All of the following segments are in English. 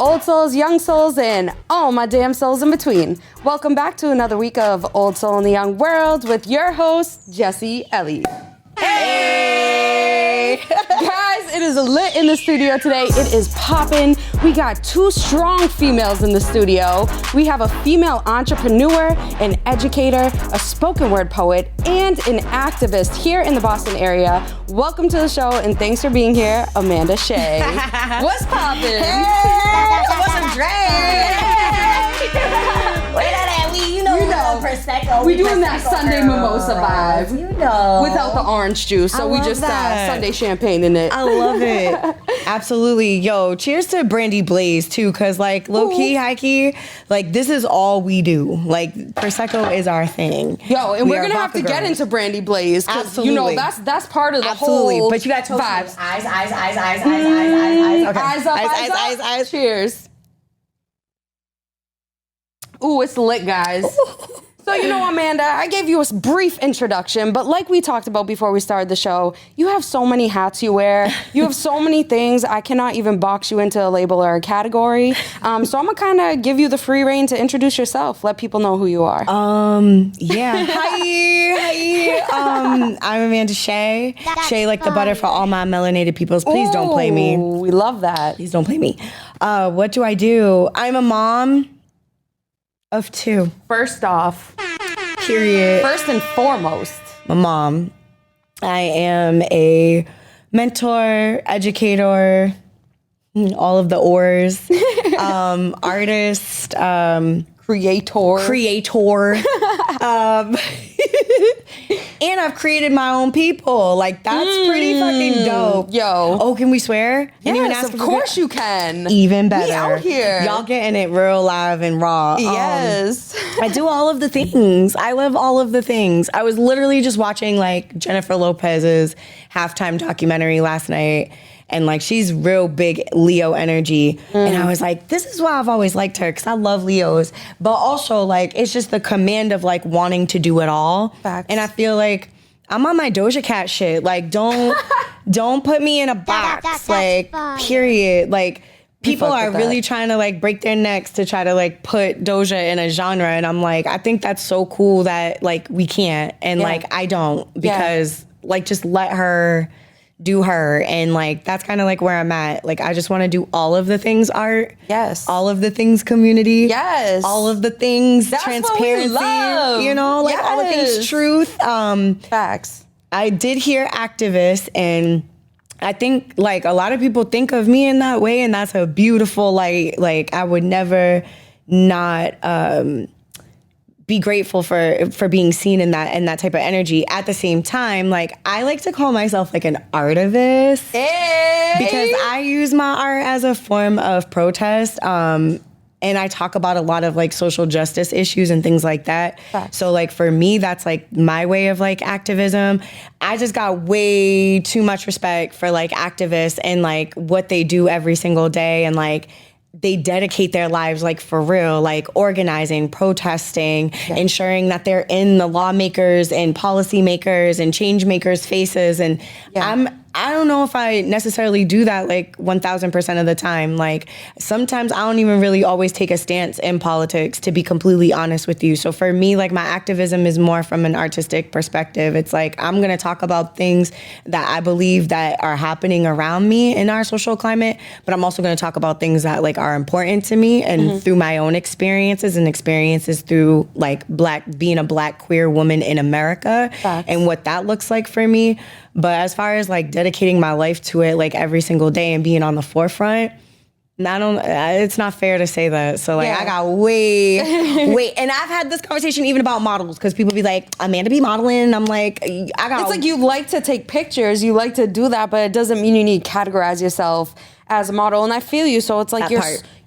old souls, young souls, and all my damn souls in between. Welcome back to another week of Old Soul in the Young World with your host, Jesse Ellie. Hey! Guys, it is lit in the studio today. It is poppin'. We got two strong females in the studio. We have a female entrepreneur, an educator, a spoken word poet, and an activist here in the Boston area. Welcome to the show, and thanks for being here, Amanda Shea. What's poppin'? Hey! What's a drink? Prosecco. We doing that Sunday mimosa vibe. You know. Without the orange juice, so we just Sunday champagne in it. I love it. Absolutely. Yo, cheers to Brandy Blaze too, cause like low key, high key, like this is all we do. Like Prosecco is our thing. Yo, and we're gonna have to get into Brandy Blaze, cause absolutely. You know that's part of the absolutely. whole But you got vibes. Eyes. Okay. Eyes up. Eyes. Cheers. Ooh, it's lit, guys. So, you know, Amanda, I gave you a brief introduction, but like we talked about before we started the show, you have so many hats you wear. You have so many things. I cannot even box you into a label or a category. So I'm going to kind of give you the free reign to introduce yourself. Let people know who you are. Yeah. Hi. I'm Amanda Shea. Shea like the butter for all my melanated peoples. Please don't play me. We love that. Please don't play me. What do I do? I'm a mom of two. First off, period. First and foremost, my mom. I am a mentor, educator, all of the ors, artist, creator. And I've created my own people. Like, that's pretty fucking dope. Yo. Oh, can we swear? Yes, of course you can. Even better. We out here. Y'all getting it real live and raw. Yes. I do all of the things. I love all of the things. I was literally just watching, like, Jennifer Lopez's halftime documentary last night. And, like, she's real big Leo energy. And I was like, this is why I've always liked her, because I love Leos. But also, like, it's just the command of, like, wanting to do it all. Facts. And I feel like I'm on my Doja Cat shit. Like, don't put me in a box. Like, period. Like, people are really trying to, like, break their necks to try to, like, put Doja in a genre. And I'm like, I think that's so cool that, like, we can't. And, like, I don't. Because, like, just let her do her. And like that's kind of like where I'm at. Like I just want to do all of the things art. Yes. All of the things community. Yes. All of the things that's transparency. What we love. You know, like all the things truth. Facts. I did hear activist, and I think like a lot of people think of me in that way, and that's a beautiful like I would never not be grateful for being seen in that type of energy. At the same time, like I like to call myself like an artivist because I use my art as a form of protest. And I talk about a lot of like social justice issues and things like that. Facts. So like for me, that's like my way of like activism. I just got way too much respect for like activists and like what they do every single day, and like they dedicate their lives like for real, like organizing, protesting, ensuring that they're in the lawmakers and policymakers and change makers' faces. And I don't know if I necessarily do that like 1000% of the time. Like sometimes I don't even really always take a stance in politics, to be completely honest with you. So for me, like my activism is more from an artistic perspective. It's like I'm gonna talk about things that I believe that are happening around me in our social climate, but I'm also gonna talk about things that like are important to me and through my own experiences and experiences through like being a black queer woman in America. Facts. And what that looks like for me. But as far as like dedicating my life to it like every single day and being on the forefront, it's not fair to say that. So like I got way, and I've had this conversation even about models, because people be like, Amanda be modeling, and I'm like, it's like you like to take pictures, you like to do that, but it doesn't mean you need to categorize yourself as a model. And I feel you. So it's like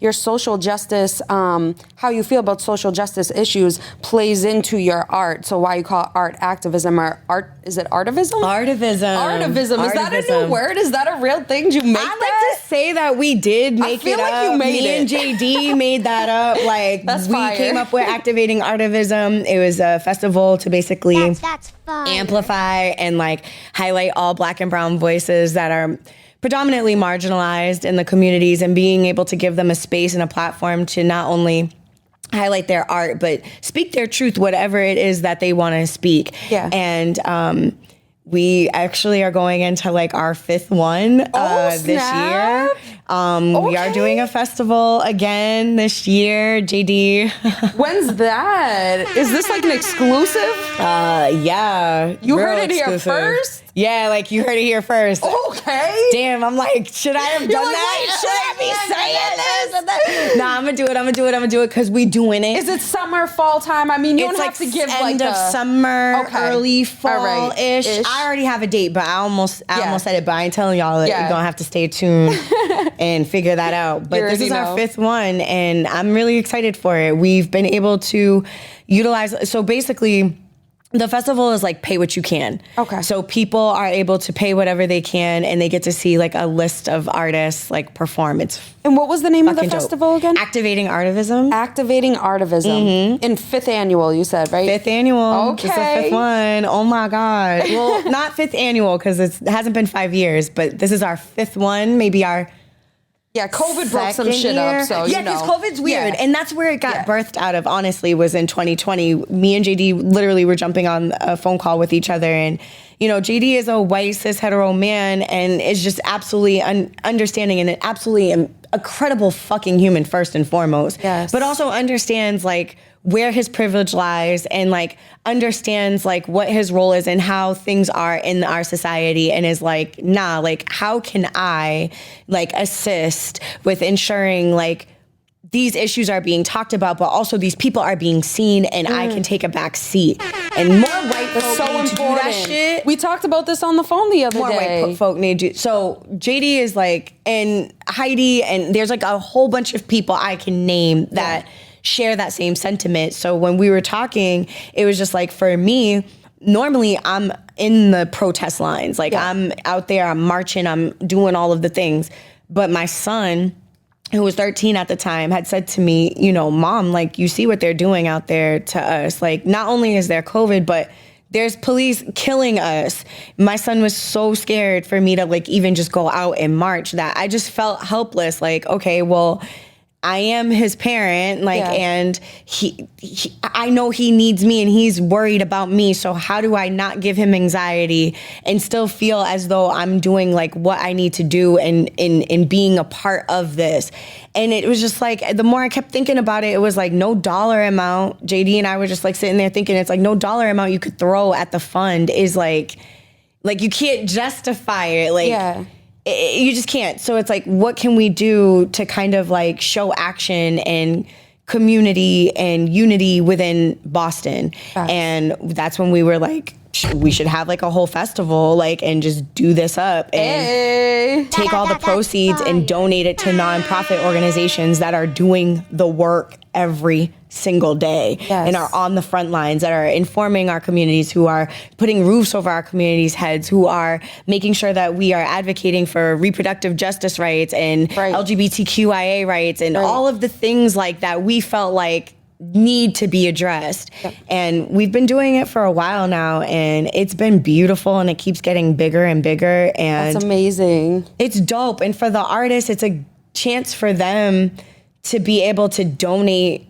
your social justice, how you feel about social justice issues plays into your art. So why you call it art activism, or art, is it artivism? Artivism. Is that a new word? Is that a real thing? Did you make that? I like to say that we did make it up. I feel like you made it. Me and JD made that up. Like that's we fire. Came up with Activating Artivism. It was a festival to basically that's fun. Amplify and like highlight all Black and brown voices that are predominantly marginalized in the communities, and being able to give them a space and a platform to not only highlight their art, but speak their truth, whatever it is that they want to speak. Yeah. And we actually are going into like our 5th one this year. We are doing a festival again this year, JD. When's that? Is this like an exclusive? Yeah. You heard it here first? Yeah, like you heard it here first. Okay. Damn, I'm like, should I have done that? Should I be saying this? Nah, I'm gonna do it because we doing it. Is it summer, fall time? I mean, you don't It's have to give end like of summer, Okay. early fall-ish. Ish. I already have a date, but I almost said it, but I ain't telling y'all that you're gonna have to stay tuned and figure that out. But this is our 5th one, and I'm really excited for it. We've been able to utilize, so basically, the festival is like pay what you can. Okay. So people are able to pay whatever they can, and they get to see like a list of artists like perform. It's And what was the name of the fucking dope. festival again? Activating Artivism. Activating Artivism. In 5th annual, you said, right? 5th annual. Okay. This is the 5th one. Oh my God. Well, not 5th annual because it hasn't been 5 years, but this is our 5th one. Maybe our COVID broke some second shit year. up, so yeah, you know. because COVID's weird, Yeah. and that's where it got birthed out of. Honestly, was in 2020. Me and JD literally were jumping on a phone call with each other, and you know, JD is a white cis hetero man, and is just absolutely understanding and an absolutely incredible fucking human first and foremost. Yes. But also understands like where his privilege lies, and like understands like what his role is and how things are in our society, and is like, nah, like how can I like assist with ensuring like these issues are being talked about, but also these people are being seen, and I can take a back seat. And more white folk So need to do important. that shit. We talked about this on the phone the other More day. white folk need to. So JD is like, and Heidi, and there's like a whole bunch of people I can name that share that same sentiment. So when we were talking, it was just like, for me, normally I'm in the protest lines. Like I'm out there, I'm marching, I'm doing all of the things. But my son, who was 13 at the time, had said to me, you know, Mom, like, you see what they're doing out there to us. Like, not only is there COVID, but there's police killing us. My son was so scared for me to like even just go out and march that I just felt helpless. Like, okay, well, I am his parent, like, and he, I know he needs me and he's worried about me. So how do I not give him anxiety and still feel as though I'm doing like what I need to do and in being a part of this? And it was just like, the more I kept thinking about it, it was like no dollar amount. JD and I were just like sitting there thinking, it's like no dollar amount you could throw at the fund is like you can't justify it. Like, you just can't. So it's like, what can we do to kind of like show action and community and unity within Boston? And that's when we were like, we should have like a whole festival, like, and just do this up and take all the proceeds and donate it to nonprofit organizations that are doing the work every single day and are on the front lines, that are informing our communities, who are putting roofs over our communities' heads, who are making sure that we are advocating for reproductive justice rights and LGBTQIA rights and all of the things like that we felt like need to be addressed. And we've been doing it for a while now, and it's been beautiful, and it keeps getting bigger and bigger. And that's amazing. It's dope. And for the artists, it's a chance for them to be able to donate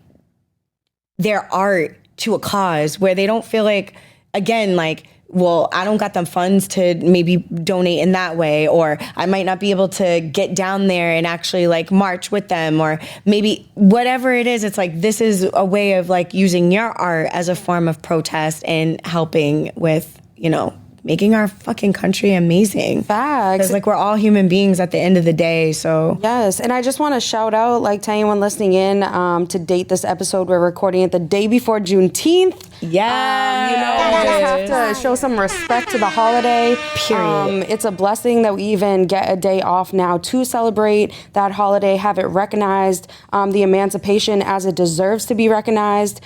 their art to a cause where they don't feel like, again, like, well, I don't got the funds to maybe donate in that way, or I might not be able to get down there and actually like march with them, or maybe whatever it is. It's like, this is a way of like using your art as a form of protest and helping with, you know, making our fucking country amazing. Facts. Because like, we're all human beings at the end of the day, so. Yes, and I just want to shout out, like, to anyone listening in, to date this episode, we're recording it the day before Juneteenth. Yeah. You know, we just have to show some respect to the holiday. Period. It's a blessing that we even get a day off now to celebrate that holiday, have it recognized, the emancipation as it deserves to be recognized,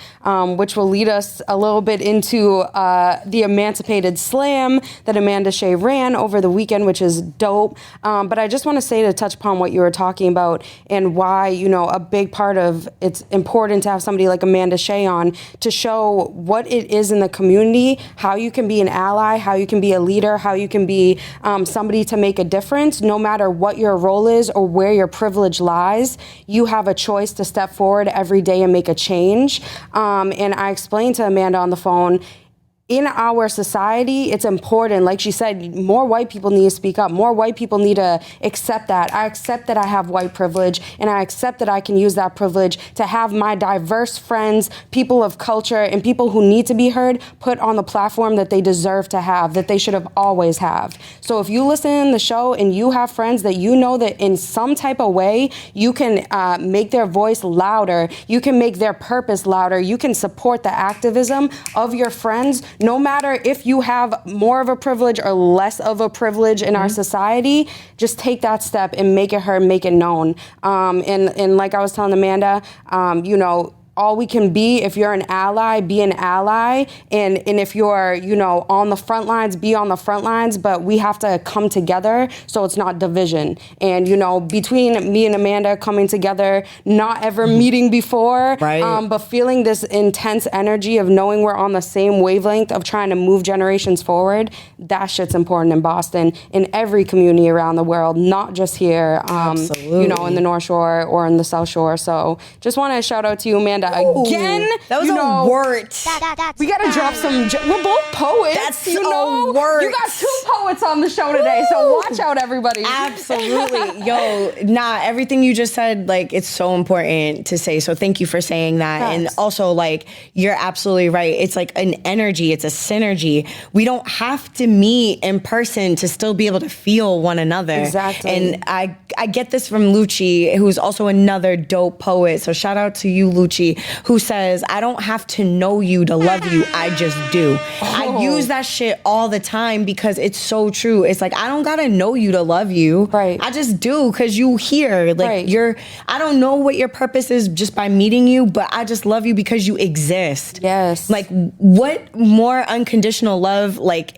which will lead us a little bit into the Emancipated Slam that Amanda Shea ran over the weekend, which is dope. But I just want to say, to touch upon what you were talking about and why, you know, a big part of it's important to have somebody like Amanda Shea on to show what it is in the community, how you can be an ally, how you can be a leader, how you can be somebody to make a difference, no matter what your role is or where your privilege lies. You have a choice to step forward every day and make a change. And I explained to Amanda on the phone, in our society, it's important. Like she said, more white people need to speak up. More white people need to accept that. I accept that I have white privilege, and I accept that I can use that privilege to have my diverse friends, people of culture, and people who need to be heard put on the platform that they deserve to have, that they should have always have. So if you listen to the show and you have friends that you know that in some type of way you can make their voice louder, you can make their purpose louder, you can support the activism of your friends, no matter if you have more of a privilege or less of a privilege in our society, just take that step and make it heard, make it known. And like I was telling Amanda, you know, all we can be, if you're an ally, be an ally. And if you're, you know, on the front lines, be on the front lines. But we have to come together so it's not division. And, you know, between me and Amanda coming together, not ever meeting before, but feeling this intense energy of knowing we're on the same wavelength of trying to move generations forward, that shit's important in Boston, in every community around the world, not just here, you know, in the North Shore or in the South Shore. So just want to shout out to you, Amanda. Again, that was you know, a word. We gotta drop some. We're both poets. That's you know. a word. You got 2 poets on the show today, so watch out, everybody. Absolutely, yo, everything you just said, like, it's so important to say. So thank you for saying that. Yes. And also, like, you're absolutely right. It's like an energy. It's a synergy. We don't have to meet in person to still be able to feel one another. Exactly. And I get this from Lucci, who's also another dope poet. So shout out to you, Lucci, who says, I don't have to know you to love you, I just do. I use that shit all the time because it's so true. It's like, I don't gotta know you to love you. Right. I just do, because you here. Like, I don't know what your purpose is just by meeting you, but I just love you because you exist. Yes. Like, what more unconditional love, like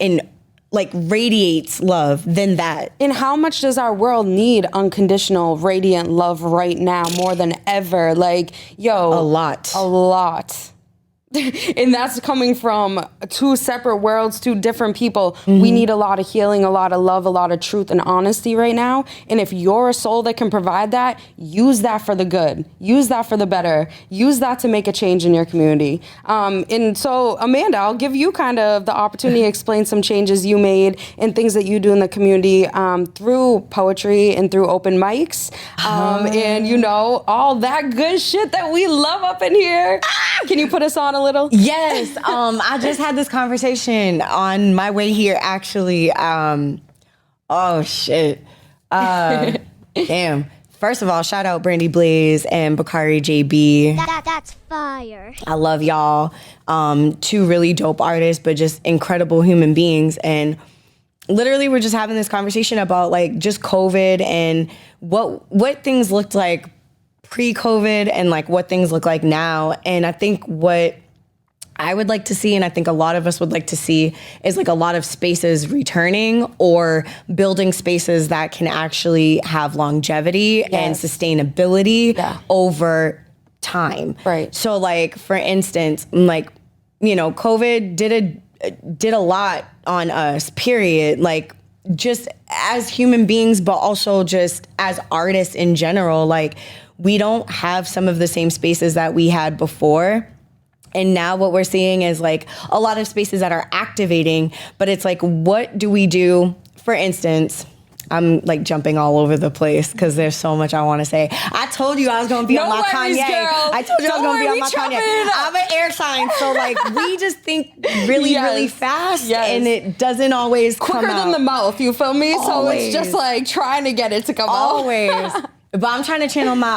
radiates love than that? And how much does our world need unconditional, radiant love right now more than ever? Like, yo. A lot. And that's coming from 2 separate worlds, 2 different people. We need a lot of healing, a lot of love, a lot of truth and honesty right now. And if you're a soul that can provide that, use that for the good. Use that for the better. Use that to make a change in your community. And so, Amanda, I'll give you kind of the opportunity to explain some changes you made and things that you do in the community through poetry and through open mics. And, you know, all that good shit that we love up in here. Can you put us on a little? Yes. I just had this conversation on my way here, actually. Oh, shit. Damn. First of all, shout out Brandy Blaze and Bakari JB. That's fire. I love y'all. 2 really dope artists, but just incredible human beings. And literally, we're just having this conversation about, like, just COVID and what things looked like pre-COVID and, like, what things look like now. And I think what I would like to see, and I think a lot of us would like to see, is, like, a lot of spaces returning or building spaces that can actually have longevity and sustainability over time. Right. So, like, for instance, like, you know, COVID did a lot on us, period. Like, just as human beings, but also just as artists in general. Like, we don't have some of the same spaces that we had before. And now what we're seeing is, like, a lot of spaces that are activating, but it's like, what do we do? For instance, I'm, like, jumping all over the place because there's so much I want to say. I told you I was going to be on my Kanye. Girl. I told you I was going to be on my Kanye. I'm an air sign, so, like, we just think really fast, and it doesn't always quicker come out. than the mouth, you feel me? Always. So it's just, like, trying to get it to come out. Always. But I'm trying to channel my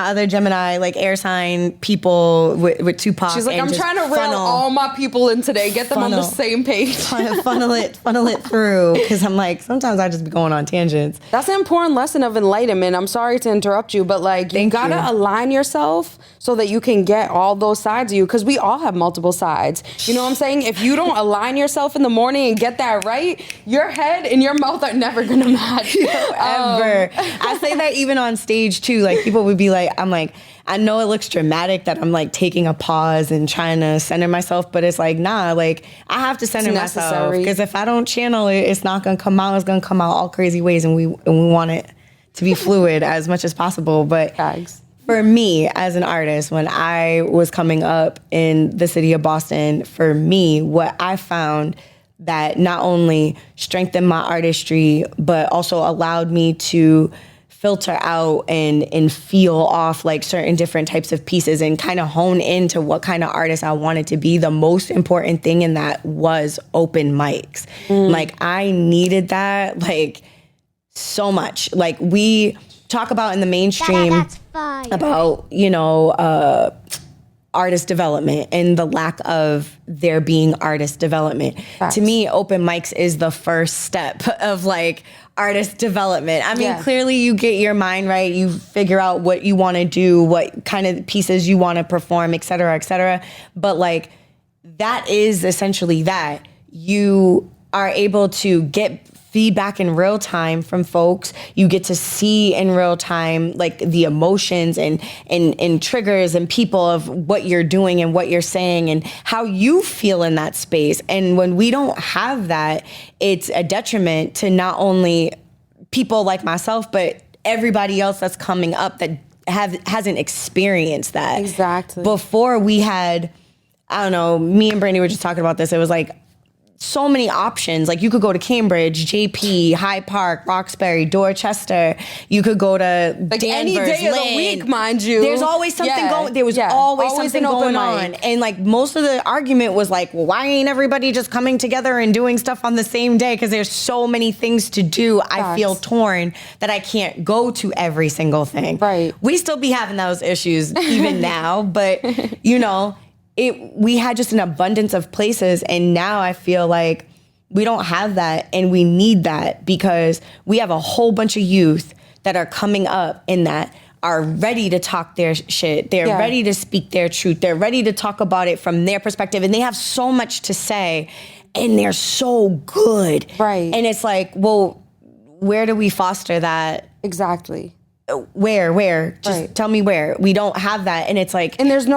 other Gemini, like, air sign people with Tupac. She's like, and I'm trying to reel all my people in today, get them on the same page. funnel it through, because I'm like, sometimes I just be going on tangents. That's an important lesson of enlightenment. I'm sorry to interrupt you, but, like, you gotta align yourself so that you can get all those sides of you, because we all have multiple sides. You know what I'm saying? If you don't align yourself in the morning and get that right, your head and your mouth are never gonna match. Ever. I say that even on on stage too, like people would be like, I'm like, I know it looks dramatic that I'm like taking a pause and trying to center myself, but it's like, nah, like I have to center myself, because if I don't channel it, it's not gonna come out. It's gonna come out all crazy ways, and we want it to be fluid as much as possible. But for me as an artist, when I was coming up in the city of Boston, for me, what I found that not only strengthened my artistry, but also allowed me to filter out and feel off like certain different types of pieces and kind of hone into what kind of artist I wanted to be. The most important thing in that was open mics. Like I needed that like so much. Like we talk about in the mainstream about, you know, artist development and the lack of there being artist development. To me, open mics is the first step of like artist development. I mean, clearly you get your mind right, you figure out what you want to do, what kind of pieces you want to perform, et cetera, et cetera. But like, that is essentially that. You are able to get feedback in real time from folks. You get to see in real time like the emotions and triggers and people of what you're doing and what you're saying and how you feel in that space. And when we don't have that, it's a detriment to not only people like myself, but everybody else that's coming up that hasn't experienced that. Exactly. Before we had, I don't know, me and Brandy were just talking about this. It was like, so many options. Like you could go to Cambridge, JP, Hyde Park, Roxbury, Dorchester. You could go to like Danvers, any day of the week, mind you. There's always something going. There was always something going on, and like most of the argument was like, well, why ain't everybody just coming together and doing stuff on the same day? Because there's so many things to do. I feel torn that I can't go to every single thing. Right. We still be having those issues even now, but you know. We had just an abundance of places, and now I feel like we don't have that, and we need that because we have a whole bunch of youth that are coming up in that are ready to talk their shit. They're ready to speak their truth. They're ready to talk about it from their perspective, and they have so much to say, and they're so good. Right. And it's like, well, where do we foster that? Exactly. Where? Just tell me where. We don't have that. And it's like... And there's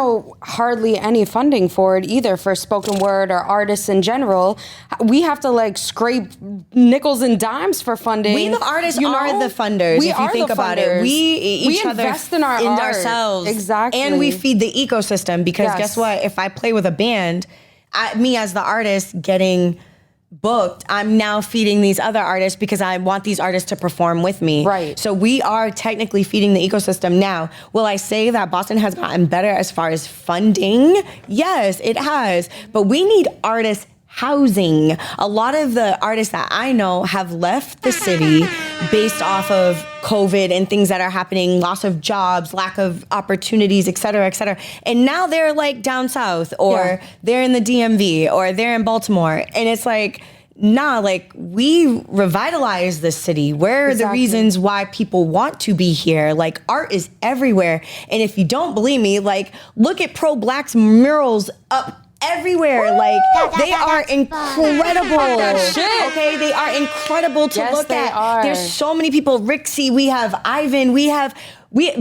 hardly any funding for it either for spoken word or artists in general. We have to like scrape nickels and dimes for funding. We the artists are the funders, if you think about it. We invest in our art. Ourselves. Exactly. And we feed the ecosystem because guess what? If I play with a band, me as the artist getting... booked, I'm now feeding these other artists because I want these artists to perform with me. Right. So we are technically feeding the ecosystem now. Will I say that Boston has gotten better as far as funding? Yes, it has. But we need artists housing. A lot of the artists that I know have left the city based off of COVID and things that are happening, loss of jobs, lack of opportunities, et cetera, et cetera. And now they're like down south or they're in the DMV or they're in Baltimore. And it's like, nah, like we revitalize this city. Where are the reasons why people want to be here? Like art is everywhere. And if you don't believe me, like look at pro-Black's murals up everywhere. Like they are incredible. Okay, they are incredible to look at. There's so many people. Rixie, we have Ivan, we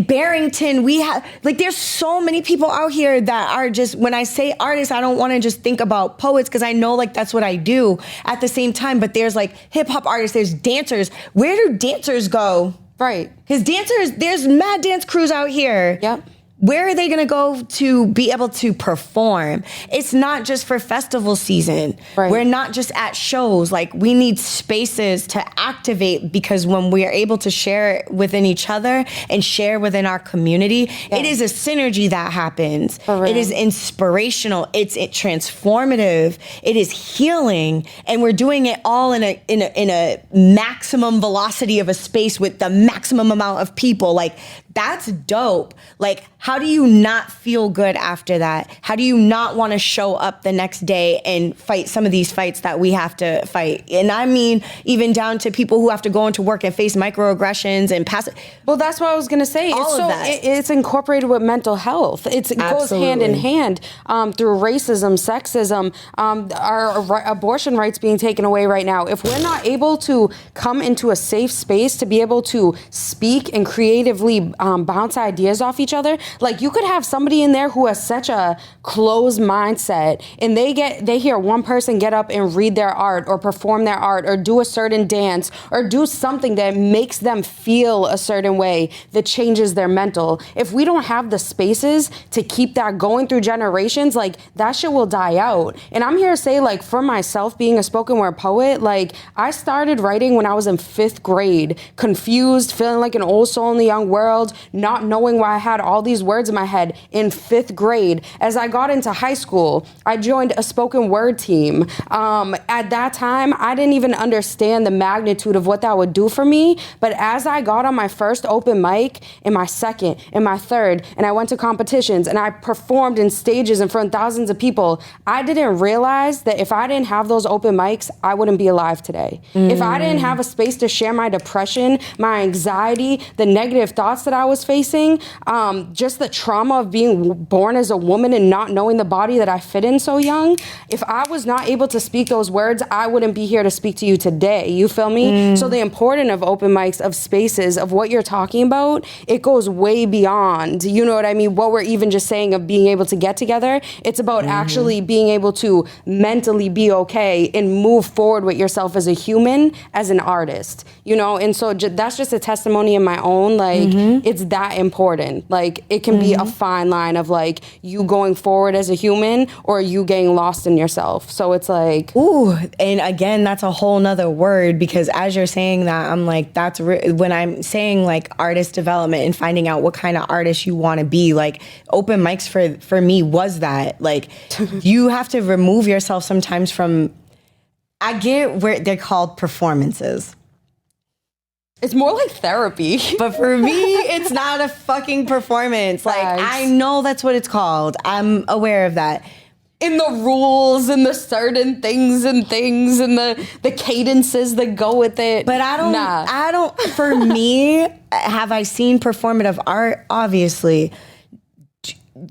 Barrington, we have like there's so many people out here that are just, when I say artists, I don't want to just think about poets because I know like that's what I do at the same time, but there's like hip hop artists, there's dancers. Where do dancers go? Right. Because dancers, there's mad dance crews out here. Yep. Where are they going to go to be able to perform? It's not just for festival season. Right. We're not just at shows. Like we need spaces to activate because when we are able to share within each other and share within our community, it is a synergy that happens. It is inspirational. It's transformative. It is healing. And we're doing it all in a maximum velocity of a space with the maximum amount of people. Like that's dope. Like how do you not feel good after that? How do you not want to show up the next day and fight some of these fights that we have to fight? And I mean, even down to people who have to go into work and face microaggressions and pass. Well, that's what I was going to say. It's incorporated with mental health. It goes hand in hand through racism, sexism, our abortion rights being taken away right now. If we're not able to come into a safe space to be able to speak and creatively bounce ideas off each other, like you could have somebody in there who has such a closed mindset and they hear one person get up and read their art or perform their art or do a certain dance or do something that makes them feel a certain way that changes their mental. If we don't have the spaces to keep that going through generations, like that shit will die out. And I'm here to say, like, for myself being a spoken word poet, like I started writing when I was in 5th grade, confused, feeling like an old soul in the young world, not knowing why I had all these words in my head in 5th grade. As I got into high school, I joined a spoken word team. At that time, I didn't even understand the magnitude of what that would do for me. But as I got on my first open mic, in my second, in my third, and I went to competitions and I performed in stages in front of thousands of people, I didn't realize that if I didn't have those open mics, I wouldn't be alive today. If I didn't have a space to share my depression, my anxiety, the negative thoughts that I was facing, just the trauma of being born as a woman and not knowing the body that I fit in so young, if I was not able to speak those words, I wouldn't be here to speak to you today. You feel me? So the importance of open mics, of spaces, of what you're talking about, it goes way beyond, you know what I mean, what we're even just saying of being able to get together. It's about actually being able to mentally be okay and move forward with yourself as a human, as an artist, you know? And so that's just a testimony in my own, like, it's that important. Like, it can be a fine line of, like, you going forward as a human or you getting lost in yourself. So it's like... Ooh, and again, that's a whole nother word, because as you're saying that, I'm like, that's when I'm saying, like, artist development and finding out what kind of artist you want to be, like, open mics for me was that. Like, you have to remove yourself sometimes from... I get where they're called performances. It's more like therapy. But for me, it's not a fucking performance. Like, I know that's what it's called. I'm aware of that. In the rules and the certain things and the cadences that go with it. But I don't, for me, have I seen performative art? Obviously.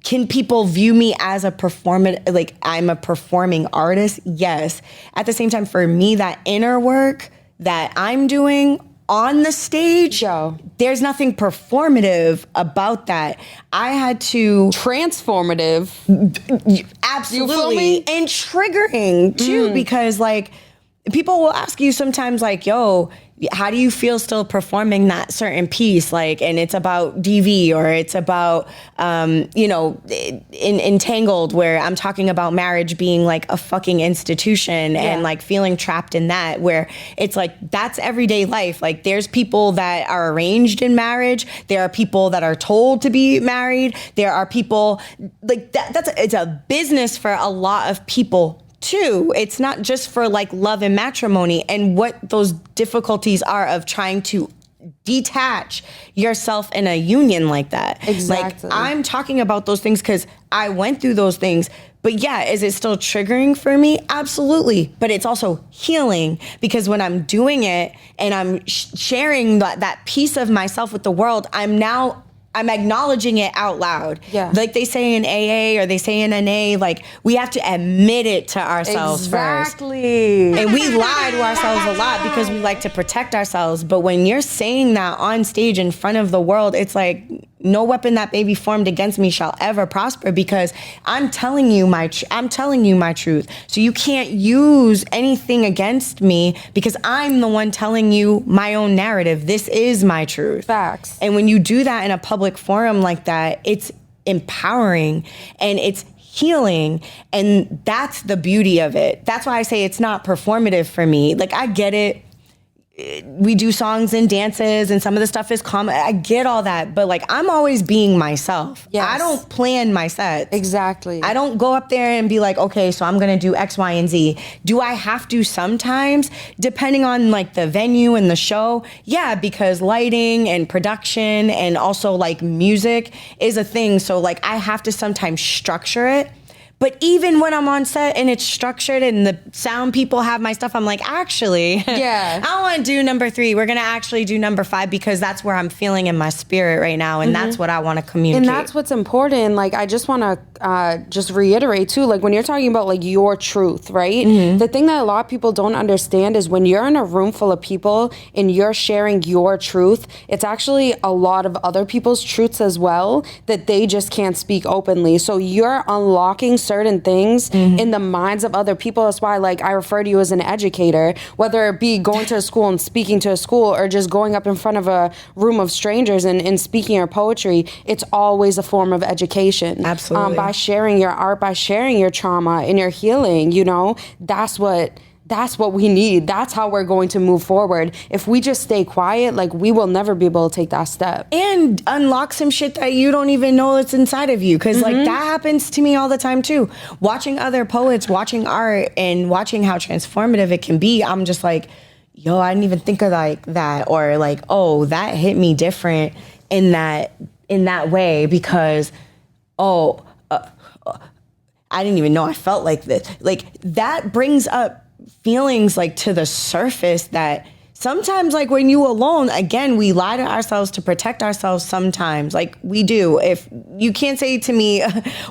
Can people view me as a performative, like I'm a performing artist? Yes. At the same time, for me, that inner work that I'm doing on the stage, there's nothing performative about that. I had to... Transformative. Absolutely. And triggering too, because like people will ask you sometimes like, yo, how do you feel still performing that certain piece? Like, and it's about DV or it's about, you know, Entangled, where I'm talking about marriage being like a fucking institution and like feeling trapped in that, where it's like, that's everyday life. Like there's people that are arranged in marriage. There are people that are told to be married. There are people like that. It's a business for a lot of people too. It's not just for like love and matrimony, and what those difficulties are of trying to detach yourself in a union like that. Exactly. Like I'm talking about those things because I went through those things. But yeah, is it still triggering for me? Absolutely. But it's also healing, because when I'm doing it and I'm sharing that piece of myself with the world, I'm acknowledging it out loud. Yeah. Like they say in AA or they say in NA, like we have to admit it to ourselves first. Exactly. And we lie to ourselves a lot because we like to protect ourselves. But when you're saying that on stage in front of the world, it's like, no weapon that may be formed against me shall ever prosper, because I'm telling you my truth. So you can't use anything against me because I'm the one telling you my own narrative. This is my truth. Facts. And when you do that in a public forum like that, it's empowering and it's healing, and that's the beauty of it. That's why I say it's not performative for me. Like I get it. we do songs and dances and some of the stuff is common. I get all that, but like I'm always being myself. Yes. I don't plan my sets. Exactly. I don't go up there and be like, okay, so I'm gonna do X, Y, and Z. Do I have to sometimes, depending on like the venue and the show? Yeah, because lighting and production and also like music is a thing. So like I have to sometimes structure it. But even when I'm on set and it's structured and the sound people have my stuff, I'm like, actually, yeah, I don't want to do number 3. We're going to actually do number 5 because that's where I'm feeling in my spirit right now. And that's what I want to communicate. And that's what's important. Like, I just want to just reiterate too, like when you're talking about like your truth, right? The thing that a lot of people don't understand is when you're in a room full of people and you're sharing your truth, it's actually a lot of other people's truths as well that they just can't speak openly. So you're unlocking certain things in the minds of other people. That's why like I refer to you as an educator, whether it be going to a school and speaking to a school or just going up in front of a room of strangers and speaking your poetry. It's always a form of education. Absolutely. By sharing your art, by sharing your trauma and your healing, you know, that's what we need. That's how we're going to move forward. If we just stay quiet, like we will never be able to take that step. And unlock some shit that you don't even know that's inside of you. Cause like that happens to me all the time too. Watching other poets, watching art and watching how transformative it can be. I'm just like, yo, I didn't even think of like that. Or like, oh, that hit me different in that way because, I didn't even know I felt like this. Like that brings up feelings like to the surface that sometimes like when you alone, again, we lie to ourselves to protect ourselves sometimes. Like we do. If you can't say to me,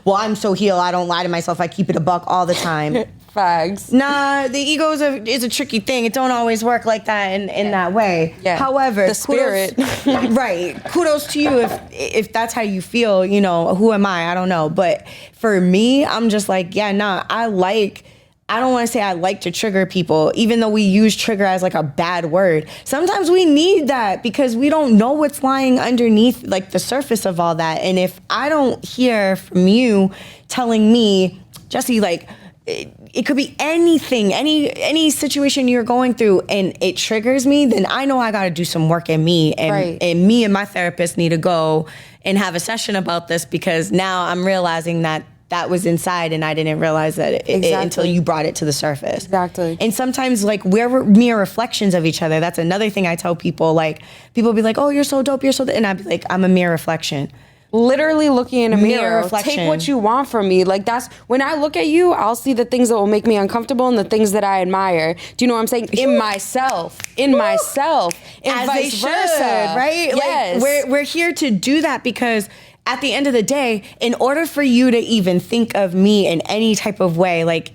well, I'm so healed, I don't lie to myself, I keep it a buck all the time. Fags. Nah, the ego is a tricky thing. It don't always work like that in that way. Yeah. However, the spirit. Right. Kudos to you if that's how you feel, you know, who am I? I don't know. But for me, I'm just like, yeah, nah, I don't want to say I like to trigger people, even though we use trigger as like a bad word. Sometimes we need that because we don't know what's lying underneath like the surface of all that. And if I don't hear from you telling me, Jesse, like, it could be anything, any situation you're going through and it triggers me, then I know I got to do some work in me and me and my therapist need to go and have a session about this because now I'm realizing that was inside and I didn't realize that until you brought it to the surface. Exactly. And sometimes like we're mere reflections of each other. That's another thing I tell people. Like people be like, oh, you're so dope, you're so and I'd be like, I'm a mere reflection. Literally looking in a mirror, reflection. Take what you want from me. Like that's when I look at you, I'll see the things that will make me uncomfortable and the things that I admire. Do you know what I'm saying? In myself, and As vice versa, right? Yes. Like we're here to do that because at the end of the day, in order for you to even think of me in any type of way, like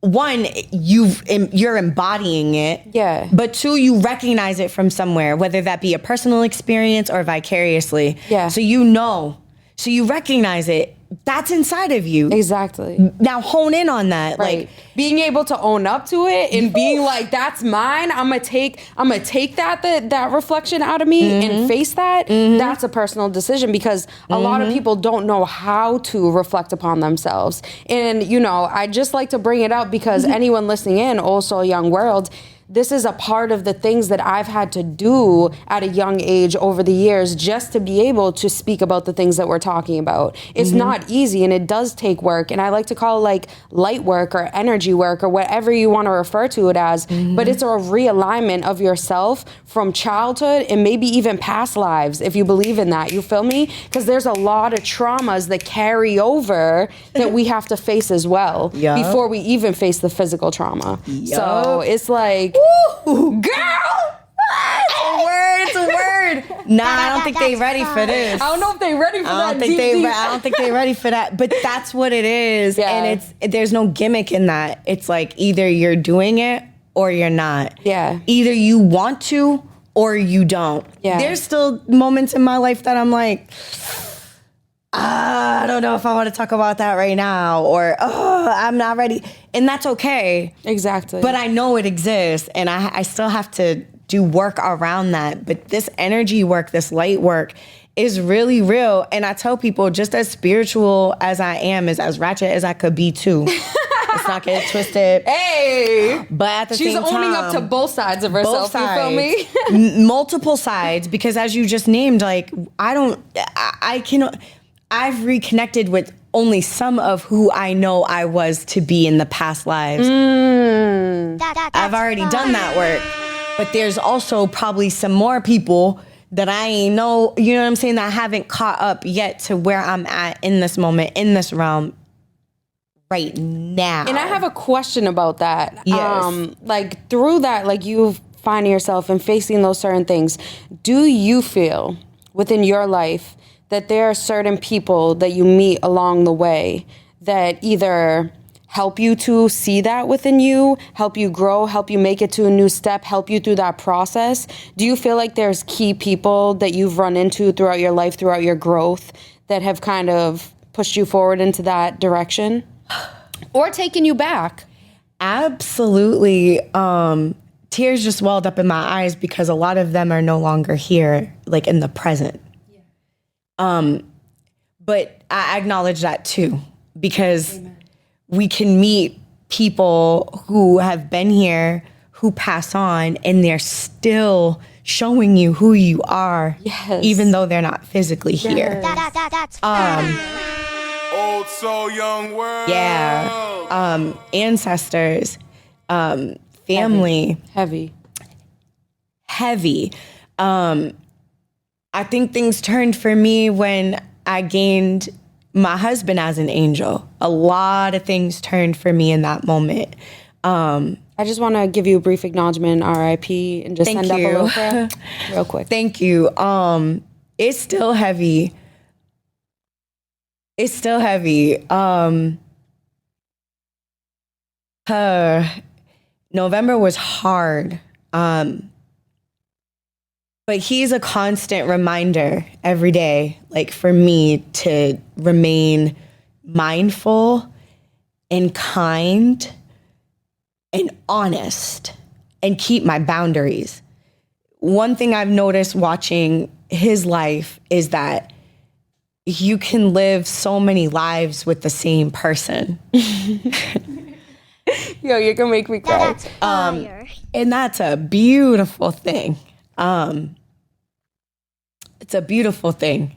one, you're embodying it. Yeah. But 2, you recognize it from somewhere, whether that be a personal experience or vicariously. Yeah. So you know. So you recognize it. That's inside of you. Exactly. Now hone in on that. Right. Like being able to own up to it and being like, that's mine. I'm gonna take that reflection out of me and face that. That's a personal decision because a lot of people don't know how to reflect upon themselves. And you know, I just like to bring it up because anyone listening in, also a young world, this is a part of the things that I've had to do at a young age over the years just to be able to speak about the things that we're talking about. It's not easy and it does take work. And I like to call it like light work or energy work or whatever you want to refer to it as. But it's a realignment of yourself from childhood and maybe even past lives, if you believe in that. You feel me? Because there's a lot of traumas that carry over that we have to face as well before we even face the physical trauma. So it's like, Ooh, girl! It's a word. Nah, I don't think they ready for this. I don't know if they ready for that. I don't think they ready for that. But that's what it is. Yeah. And there's no gimmick in that. It's like either you're doing it or you're not. Yeah. Either you want to or you don't. Yeah. There's still moments in my life that I'm like, I don't know if I want to talk about that right now, or I'm not ready. And that's okay. Exactly. But I know it exists, and I still have to do work around that. But this energy work, this light work is really real. And I tell people, just as spiritual as I am, is as ratchet as I could be too. Let's not get it twisted. Hey, but at the she's same time, owning up to both sides of herself. both sides, You feel me? multiple sides, because as you just named, like I've reconnected with only some of who I know I was to be in the past lives. I've already done that work, but there's also probably some more people that I ain't know, you know what I'm saying, that haven't caught up yet to where I'm at in this moment, in this realm right now. And I have a question about that. Yes. Like through that, like you finding yourself and facing those certain things, do you feel within your life that there are certain people that you meet along the way that either help you to see that within you, help you grow, help you make it to a new step, help you through that process? Do you feel like there's key people that you've run into throughout your life, throughout your growth, that have kind of pushed you forward into that direction or taken you back? Absolutely. Tears just welled up in my eyes because a lot of them are no longer here, like in the present. But I acknowledge that too, because Amen. We can meet people who have been here, who pass on, and they're still showing you who you are, yes. even though they're not physically here. That's Old soul, young world. Yeah. Ancestors, family. Heavy. I think things turned for me when I gained my husband as an angel. A lot of things turned for me in that moment. I just want to give you a brief acknowledgement, RIP, and just send up a little prayer real quick. Thank you. It's still heavy. November was hard. But he's a constant reminder every day, like for me to remain mindful and kind and honest and keep my boundaries. One thing I've noticed watching his life is that you can live so many lives with the same person. Yo, you're gonna make me cry. That's fire. And that's a beautiful thing. It's a beautiful thing.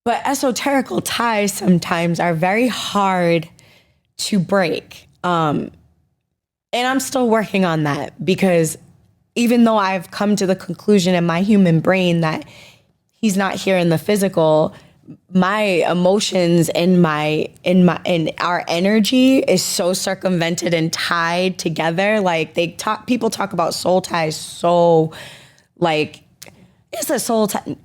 But esoterical ties sometimes are very hard to break. And I'm still working on that, because even though I've come to the conclusion in my human brain that he's not here in the physical, my emotions and our energy is so circumvented and tied together. Like people talk about soul ties, so like it's a soul tie.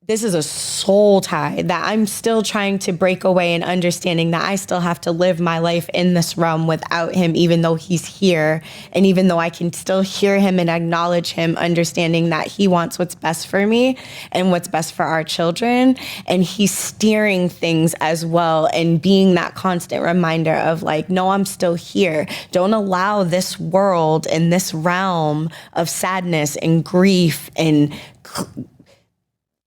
This is a soul tie that I'm still trying to break away, and understanding that I still have to live my life in this realm without him, even though he's here. And even though I can still hear him and acknowledge him, understanding that he wants what's best for me and what's best for our children. And he's steering things as well, and being that constant reminder of like, no, I'm still here. Don't allow this world and this realm of sadness and grief and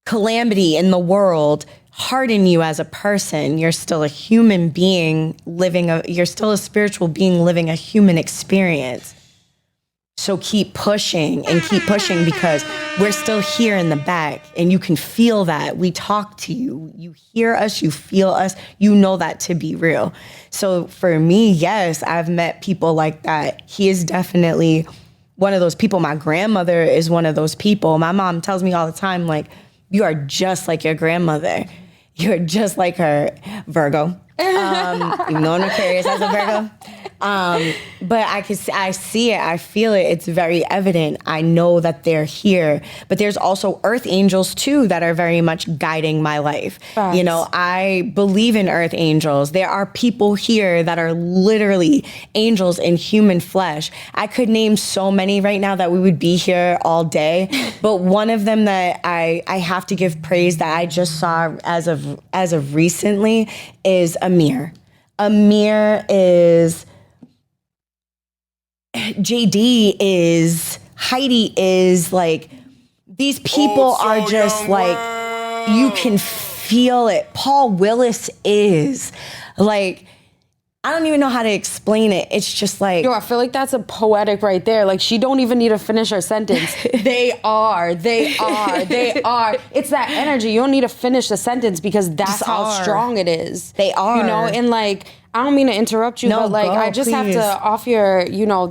calamity in the world harden you as a person. You're still a human being you're still a spiritual being living a human experience. So keep pushing, because we're still here in the back, and you can feel that. We talk to you, you hear us, you feel us, you know that to be real. So for me, yes, I've met people like that. He is definitely one of those people. My grandmother is one of those people. My mom tells me all the time, like, you are just like your grandmother. You're just like her, Virgo. Even though I'm Aquarius as a Virgo. But I see it, I feel it, it's very evident. I know that they're here. But there's also earth angels too that are very much guiding my life. Facts. You know, I believe in earth angels. There are people here that are literally angels in human flesh. I could name so many right now that we would be here all day. But one of them that I have to give praise that I just saw as of recently is Amir. Amir is, JD is, Heidi is, like, these people are just like, you can feel it. Paul Willis is, like, I don't even know how to explain it. It's just like... Yo, I feel like that's a poetic right there. Like, she don't even need to finish her sentence. They are. It's that energy. You don't need to finish the sentence because that's how strong it is. They are. You know, and like, I don't mean to interrupt you, but like, I just have to offer, you know,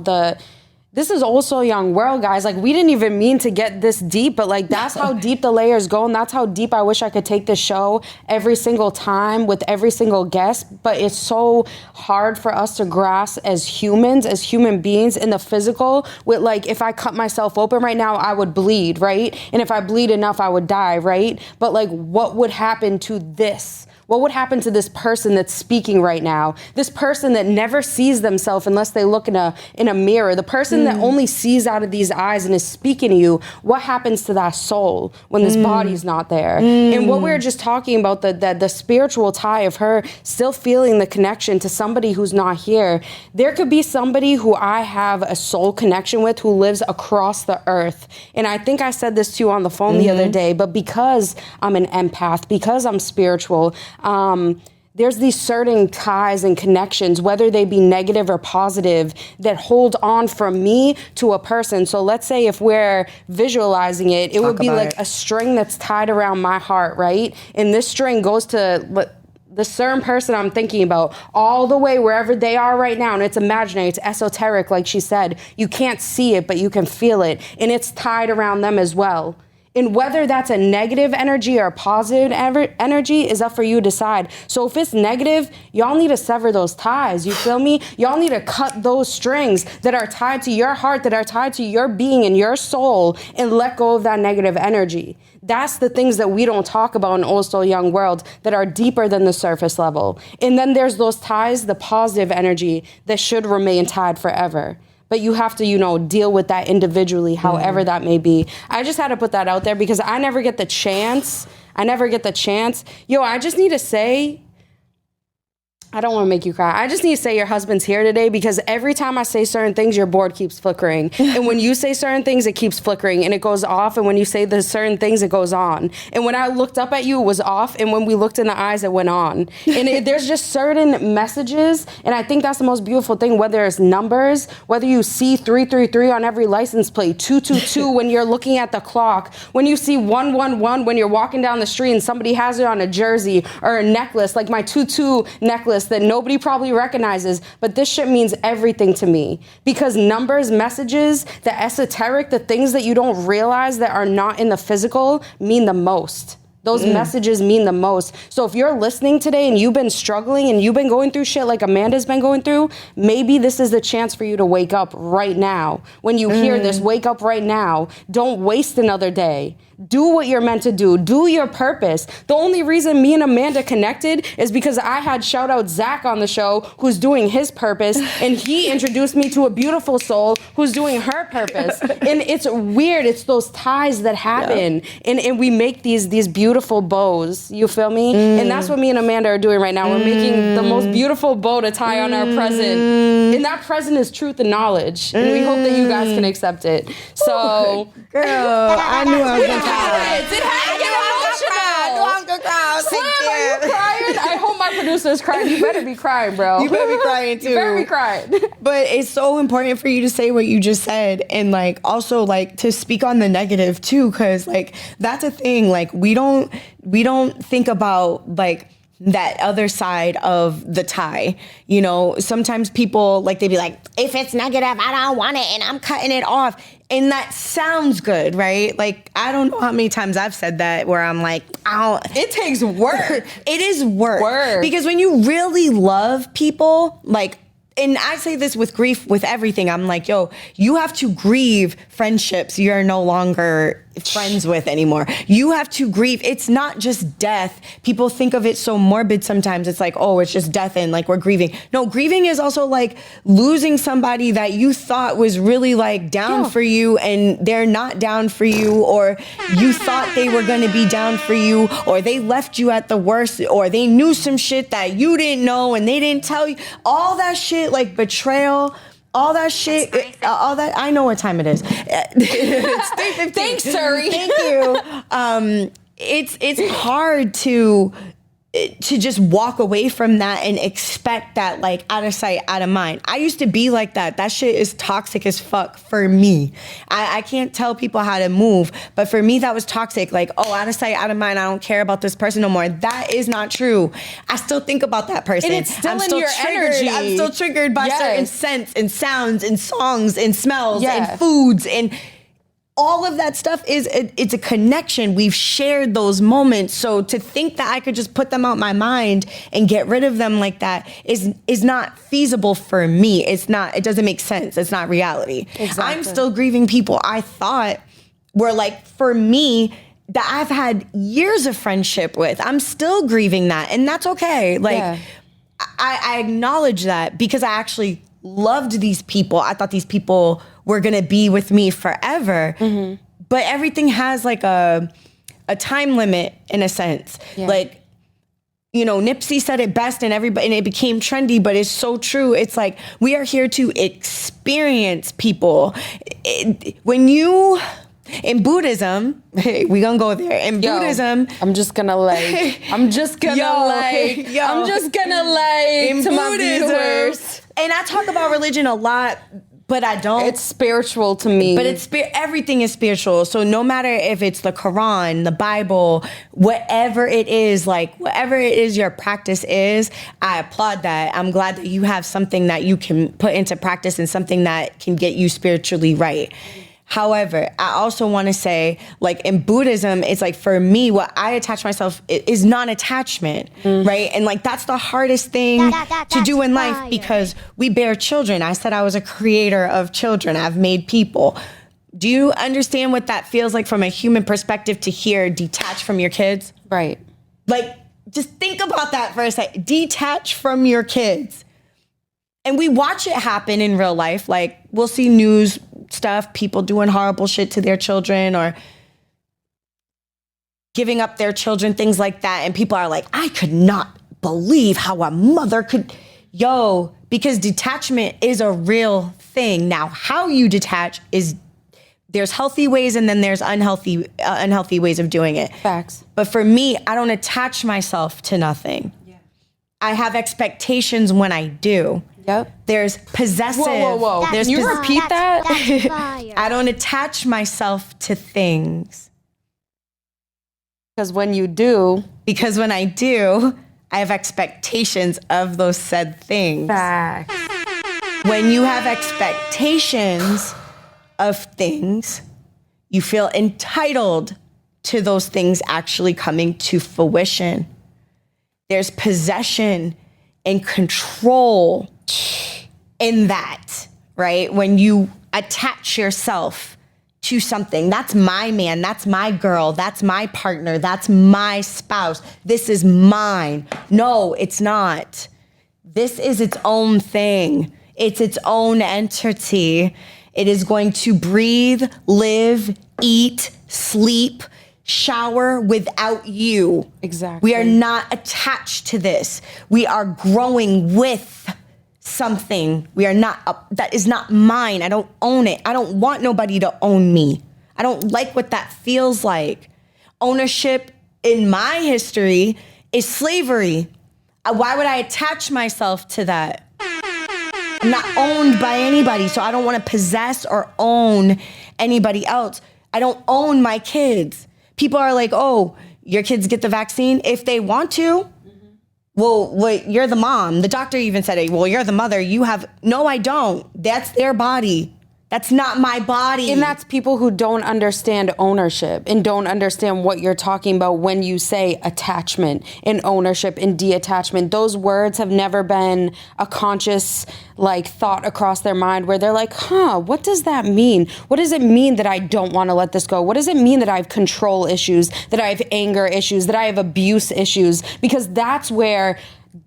this is also a young world, guys. Like, we didn't even mean to get this deep, but like, that's how deep the layers go. And that's how deep I wish I could take the show every single time with every single guest. But it's so hard for us to grasp as humans, as human beings in the physical with like, if I cut myself open right now, I would bleed, right? And if I bleed enough, I would die, right? But like, what would happen to this? What would happen to this person that's speaking right now? This person that never sees themselves unless they look in a mirror. The person that only sees out of these eyes and is speaking to you. What happens to that soul when this body's not there? And what we were just talking about, the spiritual tie of her still feeling the connection to somebody who's not here. There could be somebody who I have a soul connection with who lives across the earth. And I think I said this to you on the phone the other day, but because I'm an empath, because I'm spiritual, there's these certain ties and connections, whether they be negative or positive, that hold on from me to a person. So let's say if we're visualizing it, it would be like a string that's tied around my heart, right? And this string goes to the certain person I'm thinking about all the way wherever they are right now. And it's imaginary, it's esoteric, like she said. You can't see it, but you can feel it. And it's tied around them as well. And whether that's a negative energy or a positive energy is up for you to decide. So if it's negative, y'all need to sever those ties. You feel me? Y'all need to cut those strings that are tied to your heart, that are tied to your being and your soul, and let go of that negative energy. That's the things that we don't talk about in Also Young World that are deeper than the surface level. And then there's those ties, the positive energy that should remain tied forever. But you have to, you know, deal with that individually, however that may be. I just had to put that out there because I never get the chance. Yo, I just need to say, I don't want to make you cry. I just need to say your husband's here today because every time I say certain things, your board keeps flickering. And when you say certain things, it keeps flickering and it goes off. And when you say the certain things, it goes on. And when I looked up at you, it was off. And when we looked in the eyes, it went on. And there's just certain messages. And I think that's the most beautiful thing, whether it's numbers, whether you see 333 on every license plate, 222 when you're looking at the clock, when you see 111 when you're walking down the street and somebody has it on a jersey or a necklace, like my tutu necklace, that nobody probably recognizes, but this shit means everything to me because numbers, messages, the esoteric, the things that you don't realize that are not in the physical mean the most. Those messages mean the most. So if you're listening today and you've been struggling and you've been going through shit like Amanda's been going through, maybe this is the chance for you to wake up right now. When you hear this, wake up right now. Don't waste another day. Do what you're meant to do. Do your purpose. The only reason me and Amanda connected is because I had shout out Zach on the show who's doing his purpose and he introduced me to a beautiful soul who's doing her purpose. And it's weird. It's those ties that happen and we make these beautiful bows. You feel me? And that's what me and Amanda are doing right now. We're making the most beautiful bow to tie on our present. And that present is truth and knowledge. And we hope that you guys can accept it. So, girl, I knew I was going to it had to get emotional. Slim, are you crying? I hope my producer's crying. You better be crying, bro. You better be crying too. You better be crying. But it's so important for you to say what you just said and like also like to speak on the negative too, because like that's a thing. Like we don't think about like that other side of the tie. You know, sometimes people like they be like, if it's negative, I don't want it and I'm cutting it off. And that sounds good, right? Like, I don't know how many times I've said that where I'm like, it takes work. It is work. Because when you really love people, like, and I say this with grief, with everything, I'm like, yo, you have to grieve friendships you're no longer friends with anymore. You have to grieve. It's not just death. People think of it so morbid sometimes. It's like, oh, it's just death and like we're grieving. No, grieving is also like losing somebody that you thought was really like down for you and they're not down for you, or you thought they were going to be down for you, or they left you at the worst, or they knew some shit that you didn't know and they didn't tell you. All that shit, like betrayal, all that shit, all that. I know what time it is. It's 3:15. Thanks, Suri. Thank you. It's hard to to just walk away from that and expect that, like, out of sight, out of mind. I used to be like that. That shit is toxic as fuck for me. I can't tell people how to move, but for me, that was toxic. Like, oh, out of sight, out of mind. I don't care about this person no more. That is not true. I still think about that person. And it's still I'm in still your triggered. energy. I'm still triggered by certain scents and sounds and songs and smells and foods and all of that stuff. It's a connection. We've shared those moments. So to think that I could just put them out my mind and get rid of them like that is not feasible for me. It doesn't make sense. It's not reality. Exactly. I'm still grieving people I thought were like, for me, that I've had years of friendship with. I'm still grieving that, and that's okay. Like, I acknowledge that because I actually loved these people. I thought these people were gonna be with me forever. Mm-hmm. But everything has like a time limit in a sense. Yeah. Like, you know, Nipsey said it best and it became trendy, but it's so true. It's like, we are here to experience people. In Buddhism, we gonna go there. In Buddhism, I'm just gonna lay to my viewers. And I talk about religion a lot, but I don't. It's spiritual to me. But everything is spiritual. So no matter if it's the Quran, the Bible, whatever it is your practice is, I applaud that. I'm glad that you have something that you can put into practice and something that can get you spiritually right. However, I also want to say, like, in Buddhism, it's like, for me, what I attach myself is non-attachment, right? And like, that's the hardest thing to do in life because we bear children. I said I was a creator of children. I've made people. Do you understand what that feels like from a human perspective to hear detach from your kids? Right. Like, just think about that for a second. Detach from your kids. And we watch it happen in real life. Like, we'll see news stuff, people doing horrible shit to their children or giving up their children, things like that. And people are like, I could not believe how a mother could, because detachment is a real thing. Now, how you detach there's healthy ways and then there's unhealthy ways of doing it. Facts. But for me, I don't attach myself to nothing. Yeah. I have expectations when I do. Yep. There's possessive. Whoa. Can you repeat that? I don't attach myself to things. Because when I do, I have expectations of those said things. Facts. When you have expectations of things, you feel entitled to those things actually coming to fruition. There's possession and control in that, right? When you attach yourself to something, that's my man, that's my girl, that's my partner, that's my spouse, this is mine. No, it's not. This is its own thing. It's its own entity. It is going to breathe, live, eat, sleep, shower without you. Exactly. We are not attached to this. We are growing with something. We are not, that is not mine. I don't own it. I don't want nobody to own me. I don't like what that feels like. Ownership in my history is slavery. Why would I attach myself to that? I'm not owned by anybody, so I don't want to possess or own anybody else. I don't own my kids. People are like, oh, your kids get the vaccine if they want to. Well, wait, you're the mom. The doctor even said it. Well, you're the mother. No, I don't. That's their body. That's not my body. And that's people who don't understand ownership and don't understand what you're talking about when you say attachment and ownership and detachment. Those words have never been a conscious thought across their mind where they're like, what does that mean? What does it mean that I don't want to let this go? What does it mean that I have control issues, that I have anger issues, that I have abuse issues? Because that's where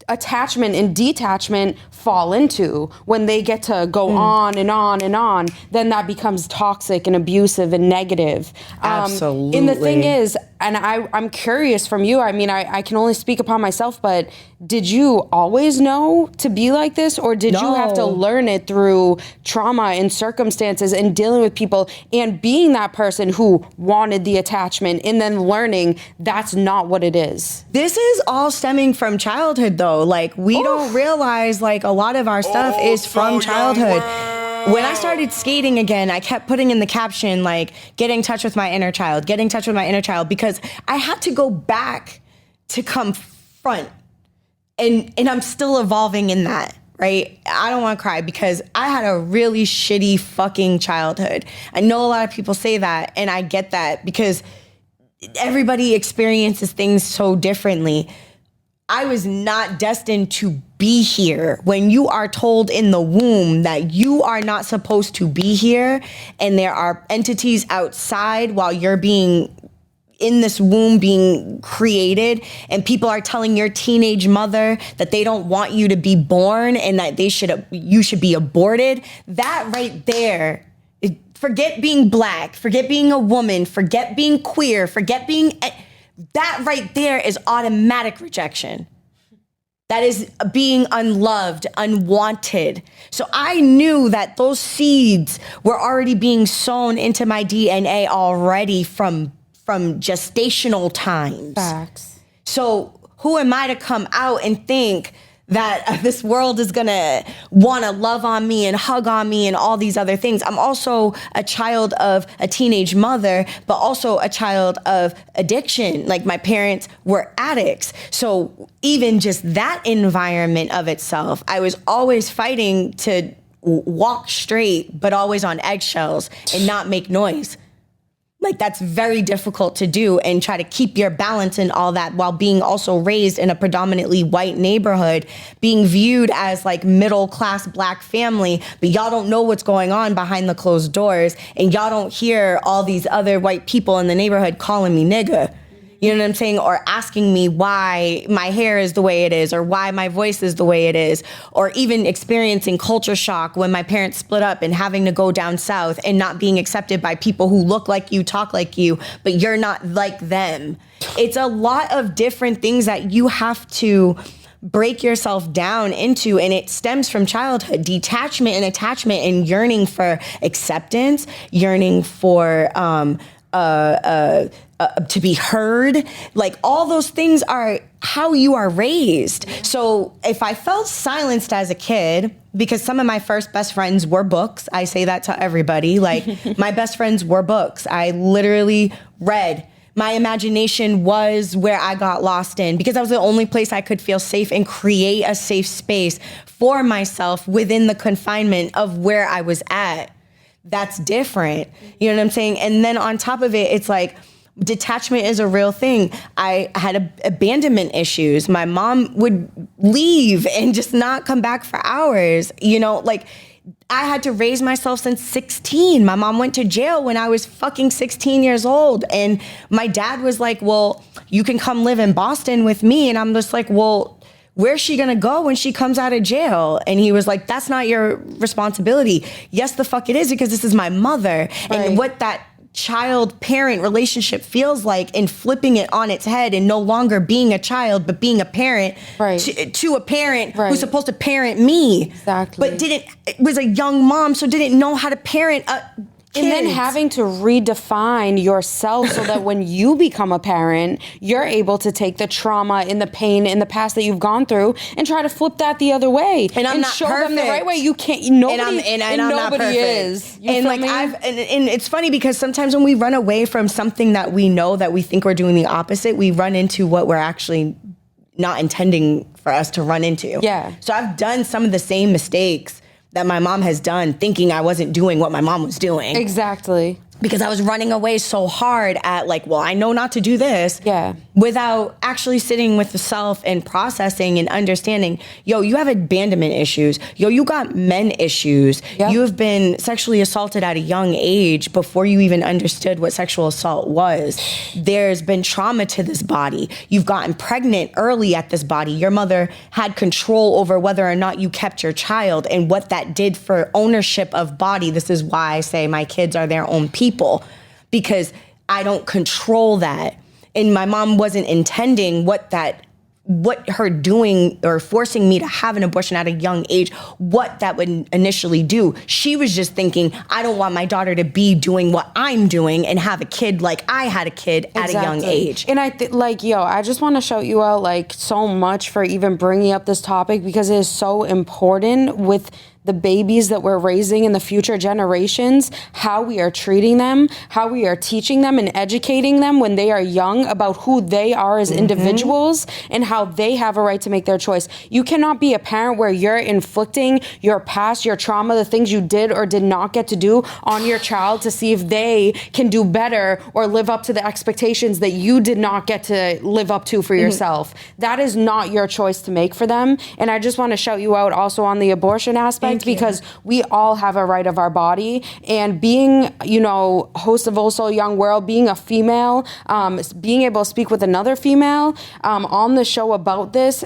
attachment and detachment fall into when they get to go on and on and on, then that becomes toxic and abusive and negative. Absolutely. And the thing is, and I'm curious from you, I mean, I can only speak upon myself, but did you always know to be like this, or did you have to learn it through trauma and circumstances and dealing with people and being that person who wanted the attachment and then learning that's not what it is? This is all stemming from childhood, though. Like, we don't realize, like, a lot of our stuff is from childhood. When I started skating again, I kept putting in the caption, like, get in touch with my inner child, get in touch with my inner child, because I had to go back to confront. And I'm still evolving in that, right? I don't want to cry because I had a really shitty fucking childhood. I know a lot of people say that, and I get that because everybody experiences things so differently. I was not destined to be here. When you are told in the womb that you are not supposed to be here, and there are entities outside while you're being in this womb being created, and people are telling your teenage mother that they don't want you to be born and that you should be aborted, that right there, forget being black, forget being a woman, forget being queer, forget being... That right there is automatic rejection. That is being unloved, unwanted. So I knew that those seeds were already being sown into my DNA already from gestational times. Facts. So who am I to come out and think that this world is gonna wanna love on me and hug on me and all these other things? I'm also a child of a teenage mother, but also a child of addiction. Like, my parents were addicts. So even just that environment of itself, I was always fighting to walk straight, but always on eggshells and not make noise. Like, that's very difficult to do, and try to keep your balance and all that while being also raised in a predominantly white neighborhood, being viewed as like middle class black family, but y'all don't know what's going on behind the closed doors, and y'all don't hear all these other white people in the neighborhood calling me nigga. You know what I'm saying? Or asking me why my hair is the way it is, or why my voice is the way it is, or even experiencing culture shock when my parents split up and having to go down south and not being accepted by people who look like you, talk like you, but you're not like them. It's a lot of different things that you have to break yourself down into, and it stems from childhood. Detachment and attachment and yearning for acceptance, yearning for to be heard. Like, all those things are how you are raised. So if I felt silenced as a kid, because some of my first best friends were books, I say that to everybody, like, my best friends were books. I literally read. My imagination was where I got lost in, because that was the only place I could feel safe and create a safe space for myself within the confinement of where I was at. That's different. You know what I'm saying? And then on top of it, it's like, detachment is a real thing. I had abandonment issues. My mom would leave and just not come back for hours. You know, like, I had to raise myself since 16. My mom went to jail when I was fucking 16 years old. And my dad was like, well, you can come live in Boston with me. And I'm just like, well, where's she gonna go when she comes out of jail? And he was like, that's not your responsibility. Yes, the fuck it is, because this is my mother. Right. And what that child-parent relationship feels like, and flipping it on its head and no longer being a child, but being a parent, right, to a parent, right, who's supposed to parent me. Exactly. But was a young mom, so didn't know how to parent kids. And then having to redefine yourself so that when you become a parent, you're able to take the trauma and the pain in the past that you've gone through and try to flip that the other way and show perfect. them the right way. You can't. Nobody is. And like and it's funny because sometimes when we run away from something that we know that we think we're doing the opposite, we run into what we're actually not intending for us to run into. Yeah. So I've done some of the same mistakes that my mom has done, thinking I wasn't doing what my mom was doing. Exactly. because I was running away so hard at like, well, I know not to do this. Yeah. Without actually sitting with the self and processing and understanding, yo, you have abandonment issues. Yo, you got men issues. Yep. You have been sexually assaulted at a young age before you even understood what sexual assault was. There's been trauma to this body. You've gotten pregnant early at this body. Your mother had control over whether or not you kept your child and what that did for ownership of body. This is why I say my kids are their own people, because I don't control that. And my mom wasn't intending what her doing or forcing me to have an abortion at a young age, what that would initially do. She was just thinking, I don't want my daughter to be doing what I'm doing and have a kid like I had a kid at a young age. And I I just want to shout you out like so much for even bringing up this topic, because it is so important with the babies that we're raising in the future generations, how we are treating them, how we are teaching them and educating them when they are young about who they are as individuals and how they have a right to make their choice. You cannot be a parent where you're inflicting your past, your trauma, the things you did or did not get to do on your child to see if they can do better or live up to the expectations that you did not get to live up to for yourself. That is not your choice to make for them. And I just want to shout you out also on the abortion aspect, because we all have a right of our body. And being, host of Also Young World, being a female, being able to speak with another female on the show about this,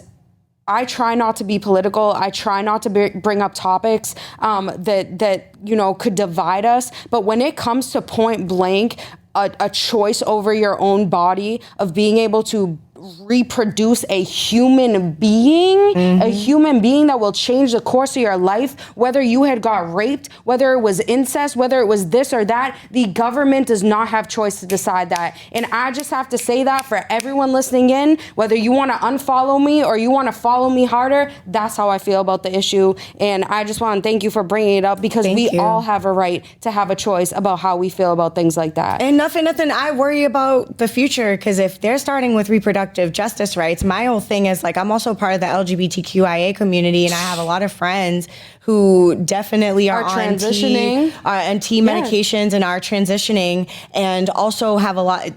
I try not to be political. I try not to bring up topics that could divide us. But when it comes to point blank, a choice over your own body, of being able to reproduce a human being, a human being that will change the course of your life, whether you had got raped, whether it was incest, whether it was this or that, the government does not have choice to decide that. And I just have to say that for everyone listening in, whether you want to unfollow me or you want to follow me harder, that's how I feel about the issue. And I just want to thank you for bringing it up, because we all have a right to have a choice about how we feel about things like that. And nothing, I worry about the future, because if they're starting with reproductive justice rights, my whole thing is like, I'm also part of the LGBTQIA community, and I have a lot of friends who definitely are on transitioning, T medications and are transitioning, and also have a lot.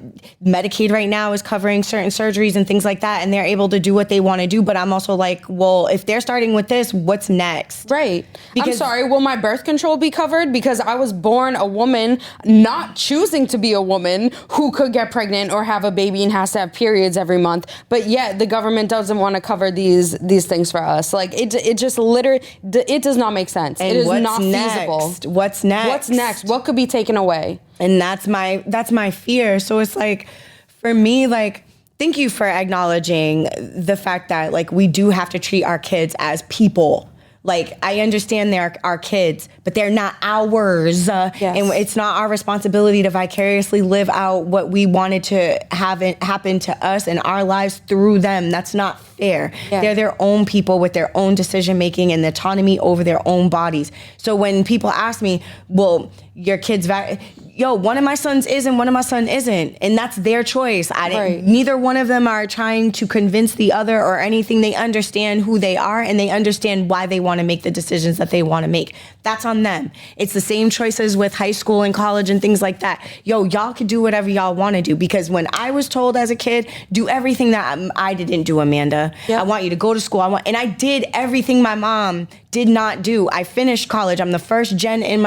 Medicaid right now is covering certain surgeries and things like that, and they're able to do what they want to do. But I'm also like, well, if they're starting with this, what's next? Right. I'm sorry, will my birth control be covered? Because I was born a woman, not choosing to be a woman, who could get pregnant or have a baby and has to have periods every month. But yet the government doesn't want to cover these things for us. Like it just literally, it does not make sense. And it is not feasible. What's next? What's next? What could be taken away? And that's my fear. So it's like, for me, like, thank you for acknowledging the fact that like we do have to treat our kids as people. Like, I understand they're our kids, but they're not ours. Yes. And it's not our responsibility to vicariously live out what we wanted to have happen to us in our lives through them. That's not fair. Yeah. They're their own people with their own decision-making and autonomy over their own bodies. So when people ask me, well, your kids, one of my sons is and one of my son isn't. And that's their choice. Neither one of them are trying to convince the other or anything. They understand who they are, and they understand why they want to make the decisions that they want to make. That's on them. It's the same choices with high school and college and things like that. Y'all could do whatever y'all want to do. Because when I was told as a kid, do everything that I didn't do, Amanda. Yep. I want you to go to school. And I did everything my mom did not do. I finished college. I'm the first gen in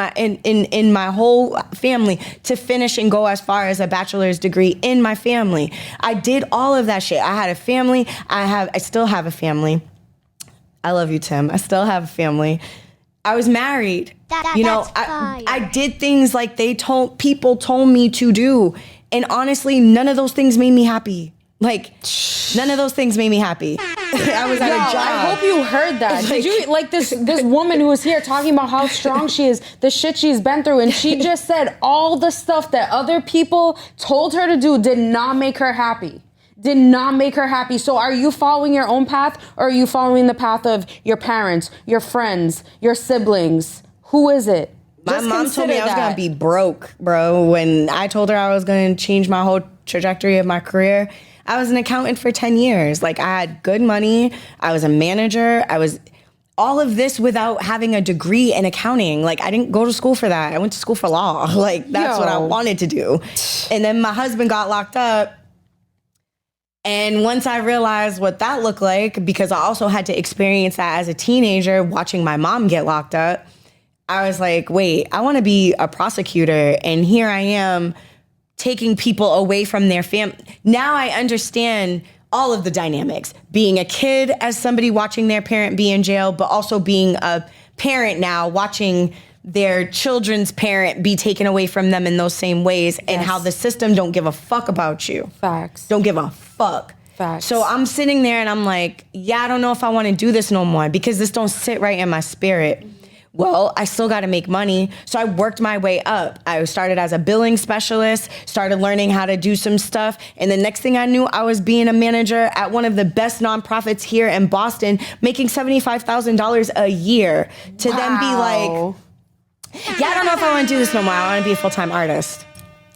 my whole family to finish and go as far as a bachelor's degree in my family. I did all of that shit. I had a family. I still have a family. I love you, Tim. I still have a family. I was married. I did things like people told me to do. And honestly, none of those things made me happy. Like, none of those things made me happy. I was at a job. I hope you heard that. Did you, like, this woman who was here talking about how strong she is, the shit she's been through, and she just said all the stuff that other people told her to do did not make her happy. Did not make her happy. So are you following your own path, or are you following the path of your parents, your friends, your siblings? Who is it? My mom told me I was going to be broke, bro. When I told her I was going to change my whole trajectory of my career, I was an accountant for 10 years. Like, I had good money. I was a manager. all of this without having a degree in accounting. Like, I didn't go to school for that. I went to school for law. Like, that's what I wanted to do. And then my husband got locked up. And once I realized what that looked like, because I also had to experience that as a teenager, watching my mom get locked up, I was like, wait, I want to be a prosecutor. And here I am taking people away from their family. Now I understand all of the dynamics. Being a kid as somebody watching their parent be in jail, but also being a parent now watching their children's parent be taken away from them in those same ways, and how the system don't give a fuck about you. Facts. Don't give a fuck. Facts. So I'm sitting there and I'm like, yeah, I don't know if I want to do this no more because this don't sit right in my spirit. Well, I still got to make money. So I worked my way up. I started as a billing specialist, started learning how to do some stuff. And the next thing I knew, I was being a manager at one of the best nonprofits here in Boston, making $75,000 a year to then be like, yeah, I don't know if I want to do this no more. I want to be a full-time artist.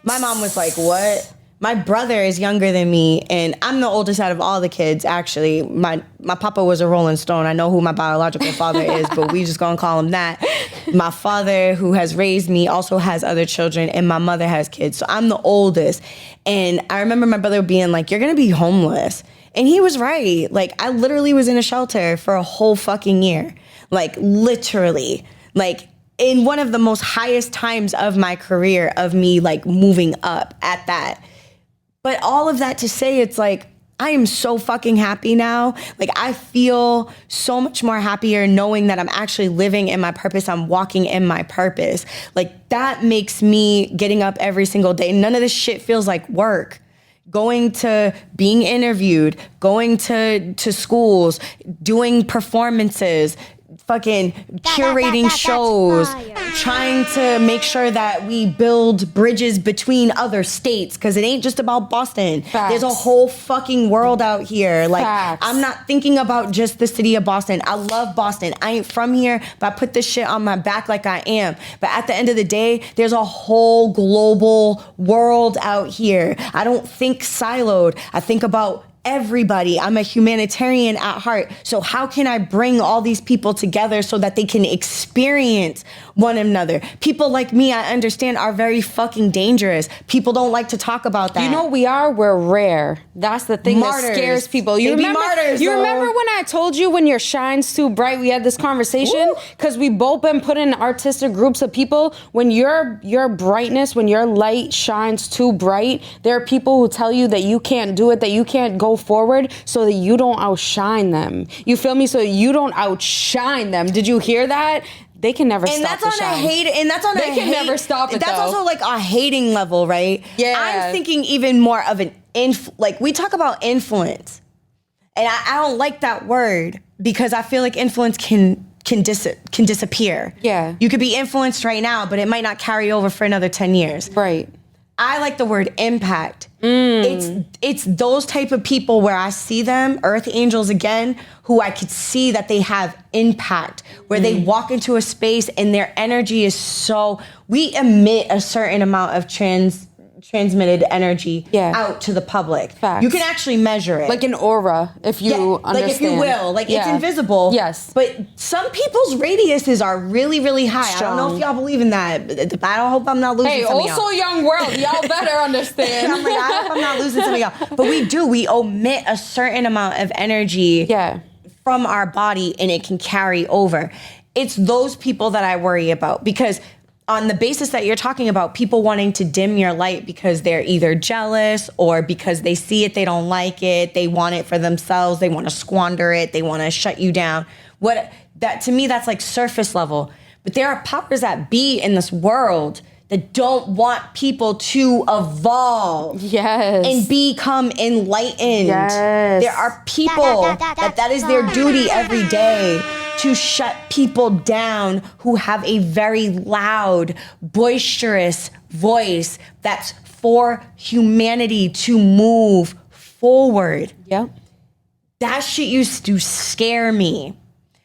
My mom was like, what? My brother is younger than me, and I'm the oldest out of all the kids, actually. My papa was a Rolling Stone. I know who my biological father is, but we just gonna call him that. My father, who has raised me, also has other children, and my mother has kids. So I'm the oldest. And I remember my brother being like, you're gonna be homeless. And he was right. Like, I literally was in a shelter for a whole fucking year. Like, literally. Like, in one of the most highest times of my career, of me, like, moving up at that. But all of that to say, it's like, I am so fucking happy now. Like, I feel so much more happier knowing that I'm actually living in my purpose. I'm walking in my purpose. Like, that makes me getting up every single day. None of this shit feels like work. Going to being interviewed, going to schools, doing performances, fucking curating shows, trying to make sure that we build bridges between other states, because it ain't just about Boston. Facts. There's a whole fucking world out here. Like, Facts. I'm not thinking about just the city of Boston. I love Boston. I ain't from here, but I put this shit on my back like I am. But at the end of the day, there's a whole global world out here. I don't think siloed. I think about everybody. I'm a humanitarian at heart. So how can I bring all these people together so that they can experience one another? People like me, I understand, are very fucking dangerous. People don't like to talk about that. You know, we're rare. That's the thing Martyrs. that scares people. You They be remember, martyrs, you though. remember when I told you when your shine's too bright, we had this conversation? Because we both been put in artistic groups of people. When your brightness, when your light shines too bright, there are people who tell you that you can't do it, that you can't go forward, so that you don't outshine them. You feel me? So that you don't outshine them. Did you hear that? They can never stop that's the on shine. a hate, and that's on They a can hate, never stop it, That's though. also like a hating level, right? Yeah. I'm thinking even more of an like, we talk about influence, and I don't like that word because I feel like influence can disappear. Yeah. You could be influenced right now, but it might not carry over for another 10 years. Right. I like the word impact. It's those type of people where I see them, earth angels again, who I could see that they have impact, where they walk into a space and their energy is so, we emit a certain amount of transmitted energy out to the public. Facts. You can actually measure it. Like an aura, if you understand. Like if you will. Like it's invisible. Yes. But some people's radiuses are really, really high. Strong. I don't know if y'all believe in that. I don't hope I'm not losing Hey, some of y'all. also young world, y'all better understand. I'm like, I hope I'm not losing some of y'all. But we omit a certain amount of energy from our body, and it can carry over. It's those people that I worry about, because on the basis that you're talking about, people wanting to dim your light because they're either jealous or because they see it, they don't like it, they want it for themselves, they want to squander it, they want to shut you down. That to me, that's like surface level. But there are powers that be in this world that don't want people to evolve and become enlightened. Yes. There are people that is their duty every day to shut people down who have a very loud, boisterous voice that's for humanity to move forward. Yep. That shit used to scare me.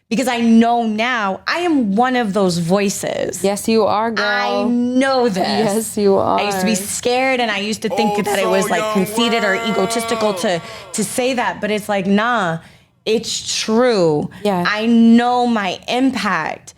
Because I know now I am one of those voices. Yes, you are, girl. I know this. Yes, you are. I used to be scared, and I used to think that it was like conceited or egotistical to say that. But it's like, nah, It's true. Yeah. I know my impact,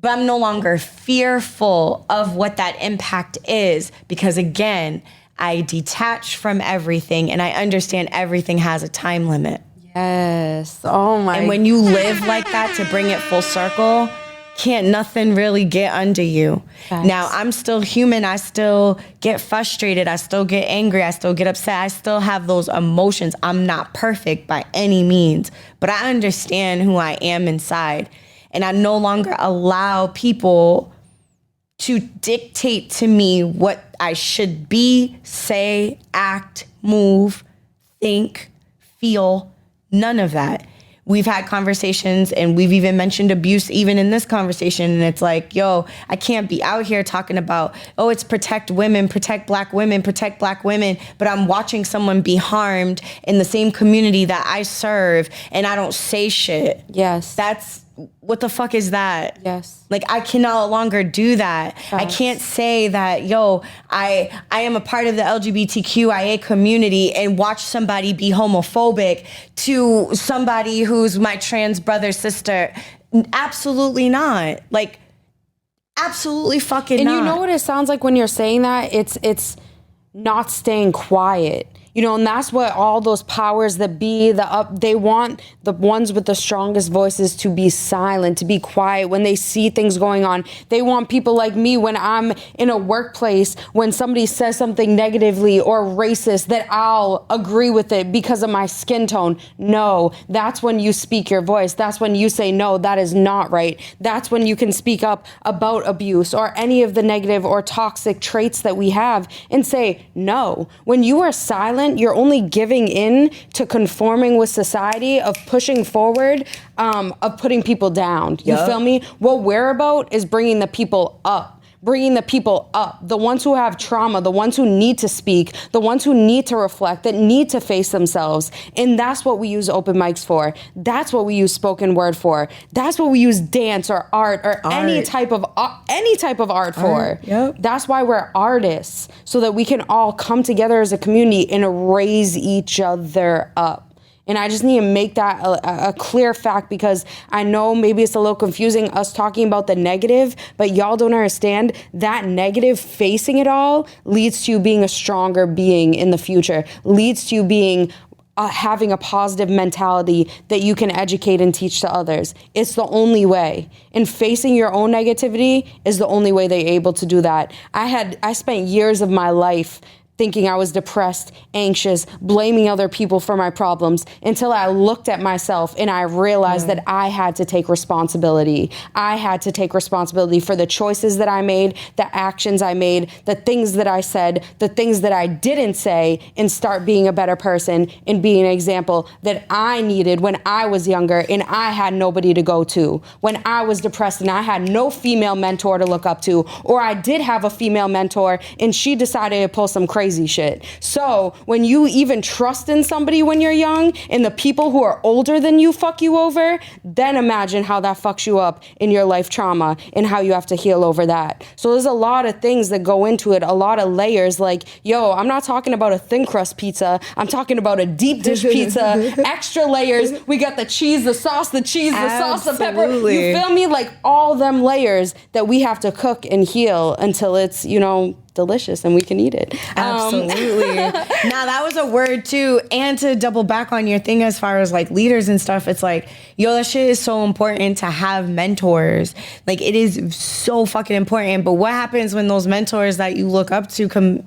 but I'm no longer fearful of what that impact is because, again, I detach from everything and I understand everything has a time limit. Yes. Oh my. And when you live like that, to bring it full circle, can't nothing really get under you. Facts. Now, I'm still human. I still get frustrated. I still get angry. I still get upset. I still have those emotions. I'm not perfect by any means, but I understand who I am inside. And I no longer allow people to dictate to me what I should be, say, act, move, think, feel, none of that. We've had conversations and we've even mentioned abuse even in this conversation. And it's like, yo, I can't be out here talking about, oh, it's protect women, protect black women, protect black women. But I'm watching someone be harmed in the same community that I serve and I don't say shit. Yes. That's, what the fuck is that? Yes. Like, I can no longer do that. Facts. I can't say that, yo, I am a part of the LGBTQIA community and watch somebody be homophobic to somebody who's my trans brother, sister. Absolutely not. Like, absolutely fucking not. And you know what it sounds like when you're saying that? It's not staying quiet. You know, and that's what all those powers that be, they want the ones with the strongest voices to be silent, to be quiet when they see things going on. They want people like me when I'm in a workplace, when somebody says something negatively or racist, that I'll agree with it because of my skin tone. No, that's when you speak your voice. That's when you say, no, that is not right. That's when you can speak up about abuse or any of the negative or toxic traits that we have and say, no. When you are silent, you're only giving in to conforming with society, of pushing forward, of putting people down. You feel me? What we're about is bringing the people up. Bringing the people up, the ones who have trauma, the ones who need to speak, the ones who need to reflect, that need to face themselves. And that's what we use open mics for. That's what we use spoken word for. That's what we use dance or art or any type of art for. Yep. That's why we're artists, so that we can all come together as a community and raise each other up. And I just need to make that a clear fact, because I know maybe it's a little confusing us talking about the negative, but y'all don't understand that negative facing it all leads to you being a stronger being in the future, leads to you being having a positive mentality that you can educate and teach to others. It's the only way. And facing your own negativity is the only way they're able to do that. I spent years of my life thinking I was depressed, anxious, blaming other people for my problems, until I looked at myself and I realized that I had to take responsibility. I had to take responsibility for the choices that I made, the actions I made, the things that I said, the things that I didn't say, and start being a better person and being an example that I needed when I was younger and I had nobody to go to. When I was depressed and I had no female mentor to look up to, or I did have a female mentor and she decided to pull some crazy shit. So when you even trust in somebody when you're young, and the people who are older than you fuck you over, then imagine how that fucks you up in your life trauma and how you have to heal over that. So there's a lot of things that go into it, a lot of layers. Like, yo, I'm not talking about a thin crust pizza. I'm talking about a deep dish pizza, extra layers. We got the cheese, the sauce, the cheese, the sauce, the pepper. You feel me? Like all them layers that we have to cook and heal until it's, delicious and we can eat it. Absolutely. Now that was a word too. And to double back on your thing as far as like leaders and stuff, it's like, yo, that shit is so important to have mentors. Like, it is so fucking important. But what happens when those mentors that you look up to could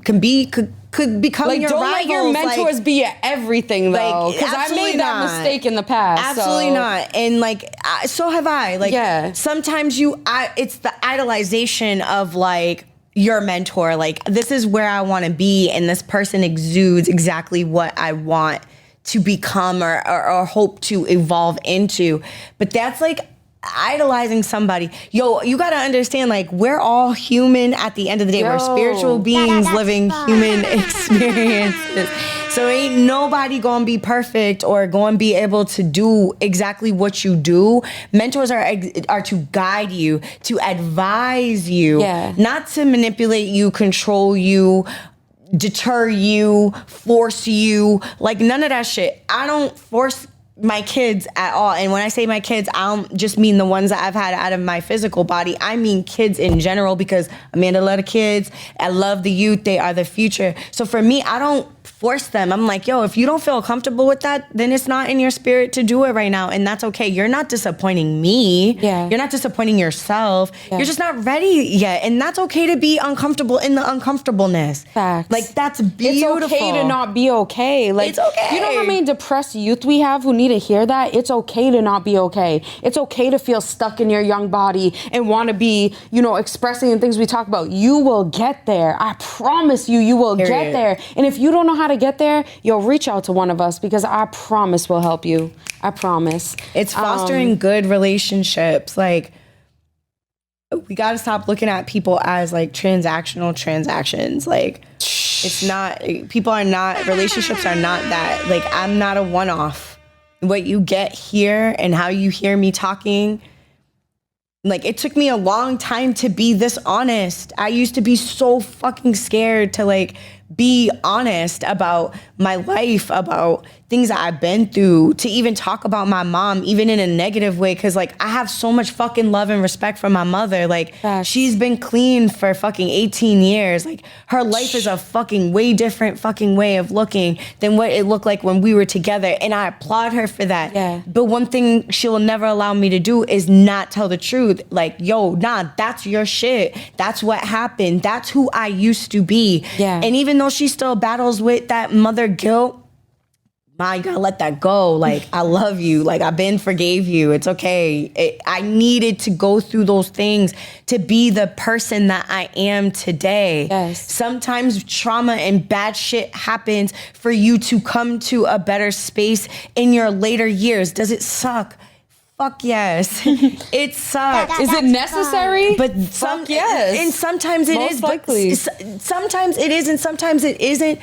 become like, your don't rivals? Let your mentors be your everything, though. Like, because I made that mistake in the past. Absolutely not. And like, so have I. Like, sometimes it's the idolization of like your mentor. Like, this is where I want to be, and this person exudes exactly what I want to become or hope to evolve into. But that's like idolizing somebody. Yo, you got to understand, like, we're all human at the end of the day. We're spiritual beings living human experiences. So ain't nobody gonna be perfect or gonna be able to do exactly what you do. Mentors are to guide you, to advise you, not to manipulate you, control you, deter you, force you. Like, none of that shit. I don't force my kids at all. And when I say my kids, I don't just mean the ones that I've had out of my physical body. I mean kids in general, because Amanda love the kids. I love the youth. They are the future. So for me, I don't force them. I'm like, yo, if you don't feel comfortable with that, then it's not in your spirit to do it right now. And that's okay. You're not disappointing me. Yeah. You're not disappointing yourself. Yeah. You're just not ready yet. And that's okay to be uncomfortable in the uncomfortableness. Facts. Like, that's beautiful. It's okay to not be okay. Like, it's okay. You know how many depressed youth we have who need to hear that? It's okay to not be okay. It's okay to feel stuck in your young body and want to be, expressing the things we talk about. You will get there. I promise you, you will get there. And if you don't know how to get there, you'll reach out to one of us, because I promise we'll help you. I promise. It's fostering good relationships. Like, we got to stop looking at people as like transactional transactions. Like, it's not, relationships are not that. Like, I'm not a one-off. What you get here and how you hear me talking, like, it took me a long time to be this honest. I used to be so fucking scared to like be honest about my life, about things that I've been through, to even talk about my mom, even in a negative way. Cause like, I have so much fucking love and respect for my mother. Like, she's been clean for fucking 18 years. Like, her life is a fucking way different fucking way of looking than what it looked like when we were together. And I applaud her for that. Yeah. But one thing she will never allow me to do is not tell the truth. Like, yo, nah, that's your shit. That's what happened. That's who I used to be. Yeah. And even though she still battles with that mother guilt, I gotta let that go. Like, I love you. Like, I've been forgave you. It's okay. I needed to go through those things to be the person that I am today. Yes. Sometimes trauma and bad shit happens for you to come to a better space in your later years. Does it suck? Fuck yes. It sucks. Is it necessary? But yes. And sometimes it Most is. likely. But sometimes it is and sometimes it isn't.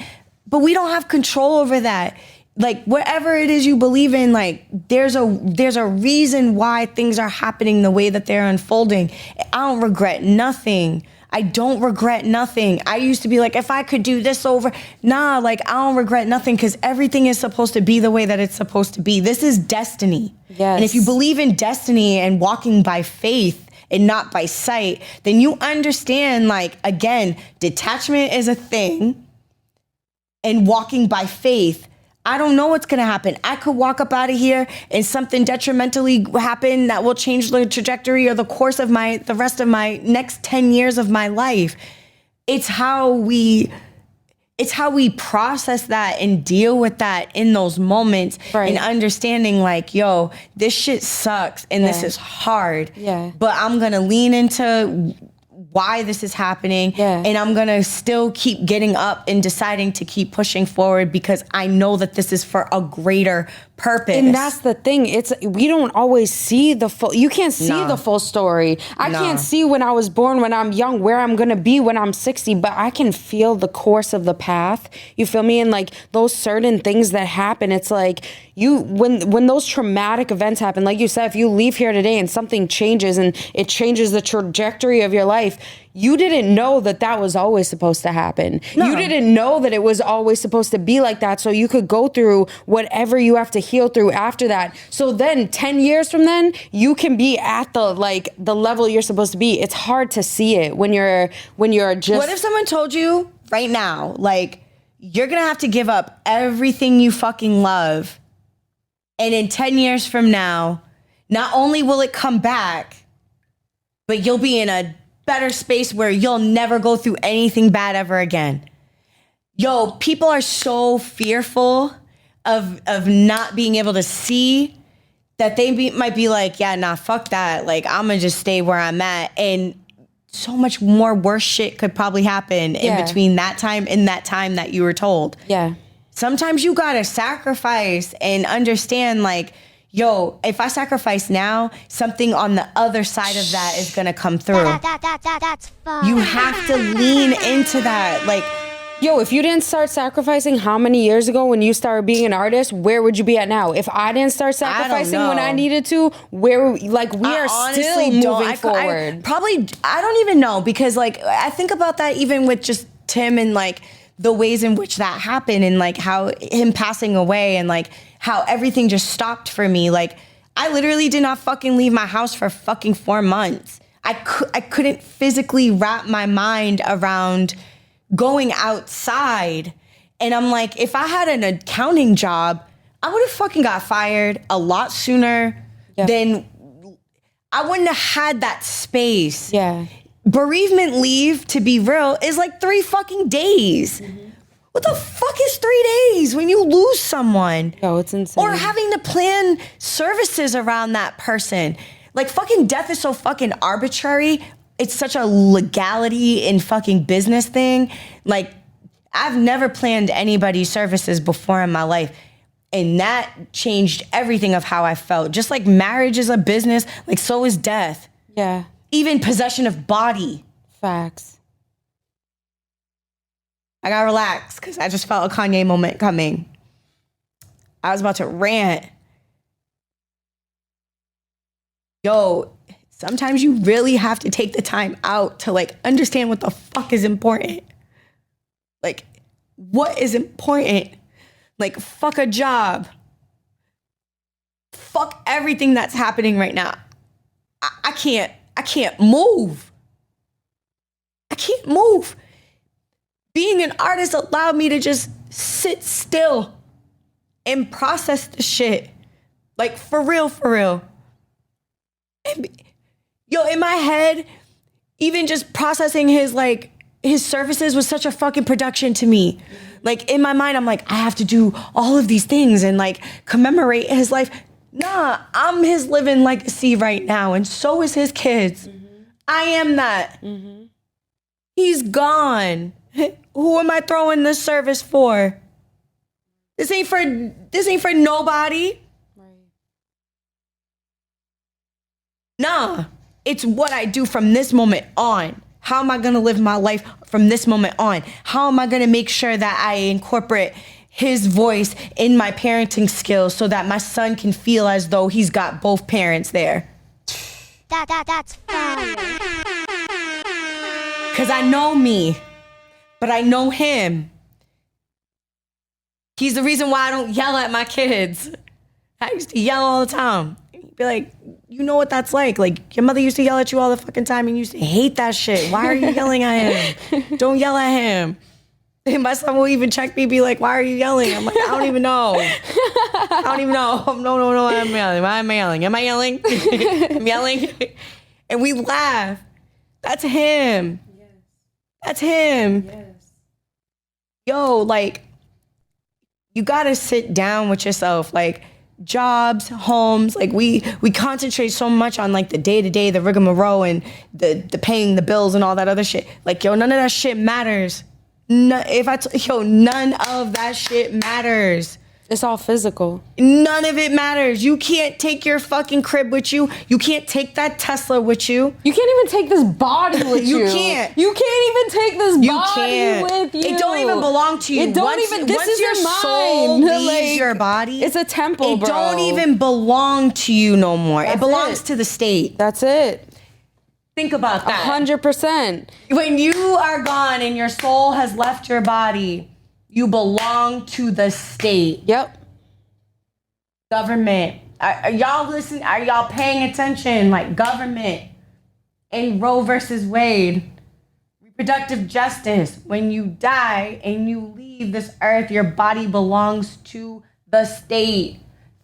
But we don't have control over that. Like, whatever it is you believe in, like, there's a reason why things are happening the way that they're unfolding. I don't regret nothing. I don't regret nothing. I used to be like, if I could do this over, nah, like, I don't regret nothing, because everything is supposed to be the way that it's supposed to be. This is destiny. Yes. And if you believe in destiny and walking by faith and not by sight, then you understand, like, again, detachment is a thing, and walking by faith, I don't know what's gonna happen. I could walk up out of here and something detrimentally happen that will change the trajectory or the course of the rest of my next 10 years of my life. It's how we process that and deal with that in those moments, right. And understanding, like, yo, this shit sucks and this is hard. Yeah. But I'm gonna lean into why this is happening, and I'm gonna still keep getting up and deciding to keep pushing forward, because I know that this is for a greater purpose. And that's the thing. We don't always see the full. You can't see the full story. I can't see when I was born, when I'm young, where I'm gonna be when I'm 60. But I can feel the course of the path. You feel me? And like those certain things that happen, it's like when those traumatic events happen. Like you said, if you leave here today and something changes and it changes the trajectory of your life, you didn't know that was always supposed to happen. No. You didn't know that it was always supposed to be like that. So you could go through whatever you have to heal through after that. So then 10 years from then, you can be at the level you're supposed to be. It's hard to see it when you're just. What if someone told you right now, like, you're going to have to give up everything you fucking love, and in 10 years from now, not only will it come back, but you'll be in a better space where you'll never go through anything bad ever again. Yo, people are so fearful of not being able to see that they might be like, yeah, nah, fuck that. Like, I'm gonna just stay where I'm at. And so much more worse shit could probably happen in between that time and that time that you were told. Yeah. Sometimes you gotta sacrifice and understand, like, yo, if I sacrifice now, something on the other side of that is gonna come through. That's fun. You have to lean into that. Like, yo, if you didn't start sacrificing how many years ago when you started being an artist, where would you be at now? If I didn't start sacrificing when I needed to, we are still moving forward. I don't even know, because like I think about that even with just Tim and like the ways in which that happened and like how him passing away and like how everything just stopped for me. Like I literally did not fucking leave my house for fucking 4 months. I couldn't physically wrap my mind around going outside. And I'm like, if I had an accounting job, I would have fucking got fired a lot sooner than I wouldn't have had that space. Yeah. Bereavement leave, to be real, is like 3 fucking days. What the fuck is 3 days when you lose someone? Yo, it's insane. Or having to plan services around that person. Like fucking death is so fucking arbitrary. It's such a legality in fucking business thing. Like I've never planned anybody's services before in my life. And that changed everything of how I felt. Just like marriage is a business, like so is death. Yeah. Even possession of body. Facts. I gotta relax because I just felt a Kanye moment coming. I was about to rant. Yo, sometimes you really have to take the time out to like understand what the fuck is important. Like, what is important? Like, fuck a job. Fuck everything that's happening right now. I can't move. I can't move. Being an artist allowed me to just sit still and process the shit. Like, for real. And yo, in my head, even just processing his services was such a fucking production to me. Like, in my mind, I'm like, I have to do all of these things and like commemorate his life. Nah, I'm his living legacy right now, and so is his kids. I am that. He's gone. Who am I throwing this service for? This ain't for nobody. Nah, it's what I do from this moment on. How am I gonna live my life from this moment on? How am I gonna make sure that I incorporate his voice in my parenting skills so that my son can feel as though he's got both parents there? That's fire. Cause I know me, but I know him. He's the reason why I don't yell at my kids. I used to yell all the time. He'd be like, you know what that's like. Like, your mother used to yell at you all the fucking time and you used to hate that shit. Why are you yelling at him? Don't yell at him. And my son will even check me, be like, why are you yelling? I'm like, I don't even know. I don't even know. No, I'm yelling. Why am I yelling? Am I yelling? I'm yelling. And we laugh. That's him. Yes. That's him. Yes. Yo, like, you gotta sit down with yourself. Like, jobs, homes, like we concentrate so much on like the day-to-day, the rigmarole and the paying the bills and all that other shit. Like, yo, none of that shit matters. None of that shit matters. It's all physical. None of it matters. You can't take your fucking crib with you. You can't take that Tesla with you. You can't even take this body with you. You can't. You can't even take this body with you. It don't even belong to you. It don't even. This is your your soul mind. leaves your body. It's a temple, bro. It don't even belong to you no more. It belongs to the state. That's it. Think about that. 100%. When you are gone and your soul has left your body, you belong to the state. Yep. Government. Are y'all listening? Are y'all paying attention? Like, government in Roe versus Wade. Reproductive justice. When you die and you leave this earth, your body belongs to the state.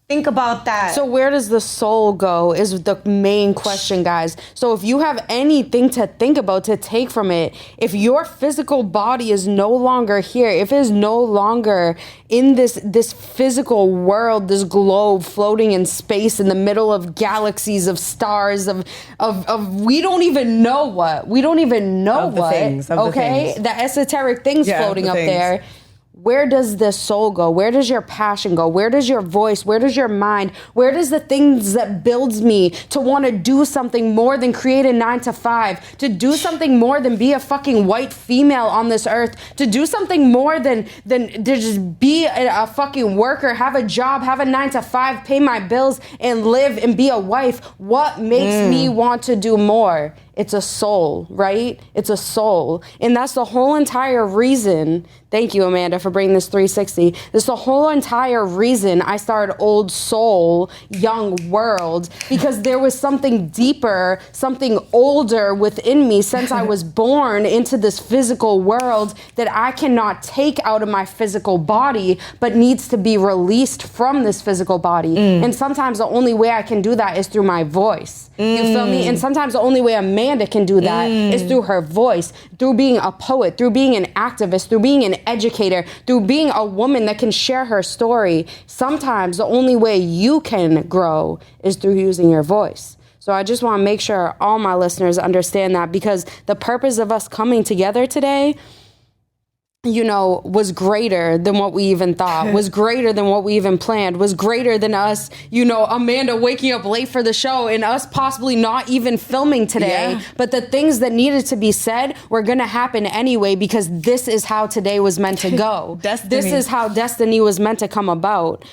Think about that. So where does the soul go is the main question, guys. So if you have anything to think about, to take from it, if your physical body is no longer here, if it is no longer in this physical world, this globe floating in space in the middle of galaxies of stars of we don't even know what. We don't even know what. The esoteric things floating up there. Where does the soul go? Where does your passion go? Where does your voice? Where does your mind? Where does the things that builds me to want to do something more than create a 9-to-5, to do something more than be a fucking white female on this earth, to do something more than to just be a fucking worker, have a job, have a 9-to-5, pay my bills and live and be a wife? What makes me want to do more? It's a soul, right? It's a soul. And that's the whole entire reason. Thank you, Amanda, for bringing this 360. That's the whole entire reason I started Old Soul, Young World, because there was something deeper, something older within me since I was born into this physical world that I cannot take out of my physical body, but needs to be released from this physical body. And sometimes the only way I can do that is through my voice. You feel me? And sometimes the only way Amanda can do that is through her voice, through being a poet, through being an activist, through being an educator, through being a woman that can share her story. Sometimes the only way you can grow is through using your voice. So I just want to make sure all my listeners understand that, because the purpose of us coming together today, you know, was greater than what we even thought, was greater than what we even planned, was greater than us, you know, Amanda waking up late for the show and us possibly not even filming today. Yeah. But the things that needed to be said were going to happen anyway, because this is how today was meant to go. This is how destiny was meant to come about.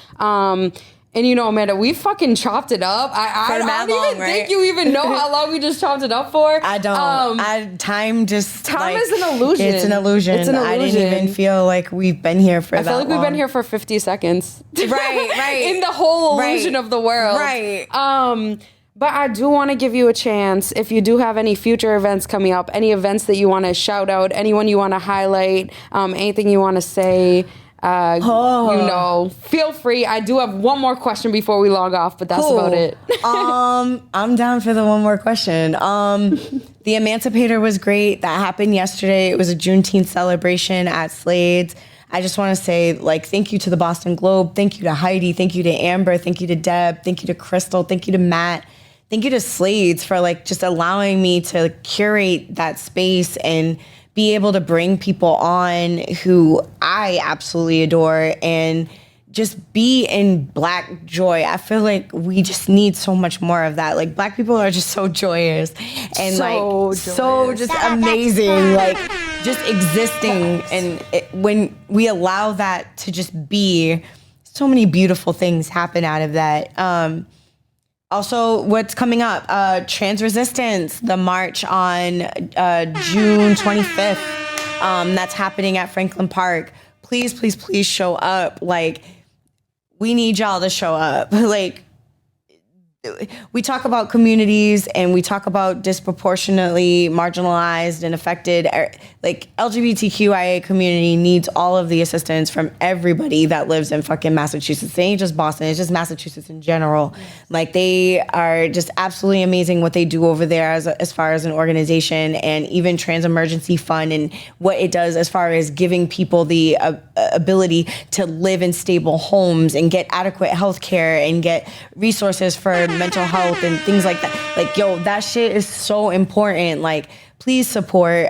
And you know, Amanda, we fucking chopped it up. I don't even think you even know how long we just chopped it up for. I don't. Time is an illusion. It's an illusion. I didn't even feel like we've been here for that long. I feel like we've been here for 50 seconds. Right. In the whole illusion of the world. Right. But I do want to give you a chance, if you do have any future events coming up, any events that you want to shout out, anyone you want to highlight, anything you want to say. You know, feel free. I do have one more question before we log off, but that's about it. I'm down for the one more question. The Emancipator was great. That happened yesterday. It was a Juneteenth celebration at Slade's. I just want to say, like, thank you to the Boston Globe. Thank you to Heidi. Thank you to Amber. Thank you to Deb. Thank you to Crystal. Thank you to Matt. Thank you to Slade's for, like, just allowing me to curate that space and be able to bring people on who I absolutely adore and just be in Black joy. I feel like we just need so much more of that. Like, Black people are just so joyous and so just amazing, like just existing. And when we allow that to just be, so many beautiful things happen out of that. Also, what's coming up? Trans Resistance, the march on June 25th. That's happening at Franklin Park. Please, please, please show up. Like, we need y'all to show up. Like, we talk about communities and we talk about disproportionately marginalized and affected. Like, LGBTQIA community needs all of the assistance from everybody that lives in fucking Massachusetts. It ain't just Boston, it's just Massachusetts in general. Like, they are just absolutely amazing what they do over there as far as an organization, and even Trans Emergency Fund and what it does as far as giving people the ability to live in stable homes and get adequate health care and get resources for mental health and things like that. Like, yo, that shit is so important. Like, please support.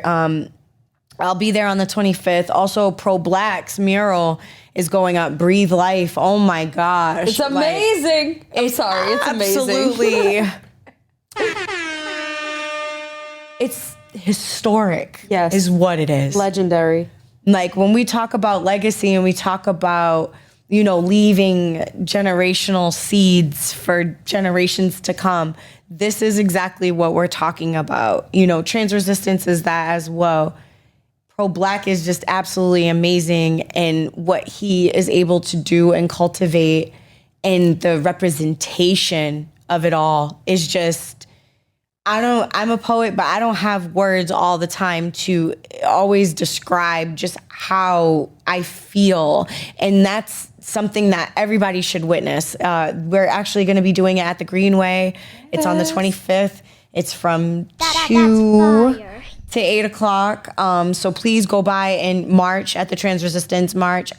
I'll be there on the 25th. Also, Pro-Black's mural is going up. Breathe Life. Oh my gosh. It's amazing. Like, I'm sorry. It's amazing. Absolutely. It's historic. Yes. Is what it is. Legendary. Like, when we talk about legacy and we talk about, you know, leaving generational seeds for generations to come, this is exactly what we're talking about. You know, Trans Resistance is that as well. Pro-Black is just absolutely amazing, and what he is able to do and cultivate, and the representation of it all is just, I'm a poet, but I don't have words all the time to always describe just how I feel. And that's something that everybody should witness. We're actually going to be doing it at the Greenway. It's on the 25th. It's from 2 to 8 o'clock. So please go by and march at the Trans Resistance March.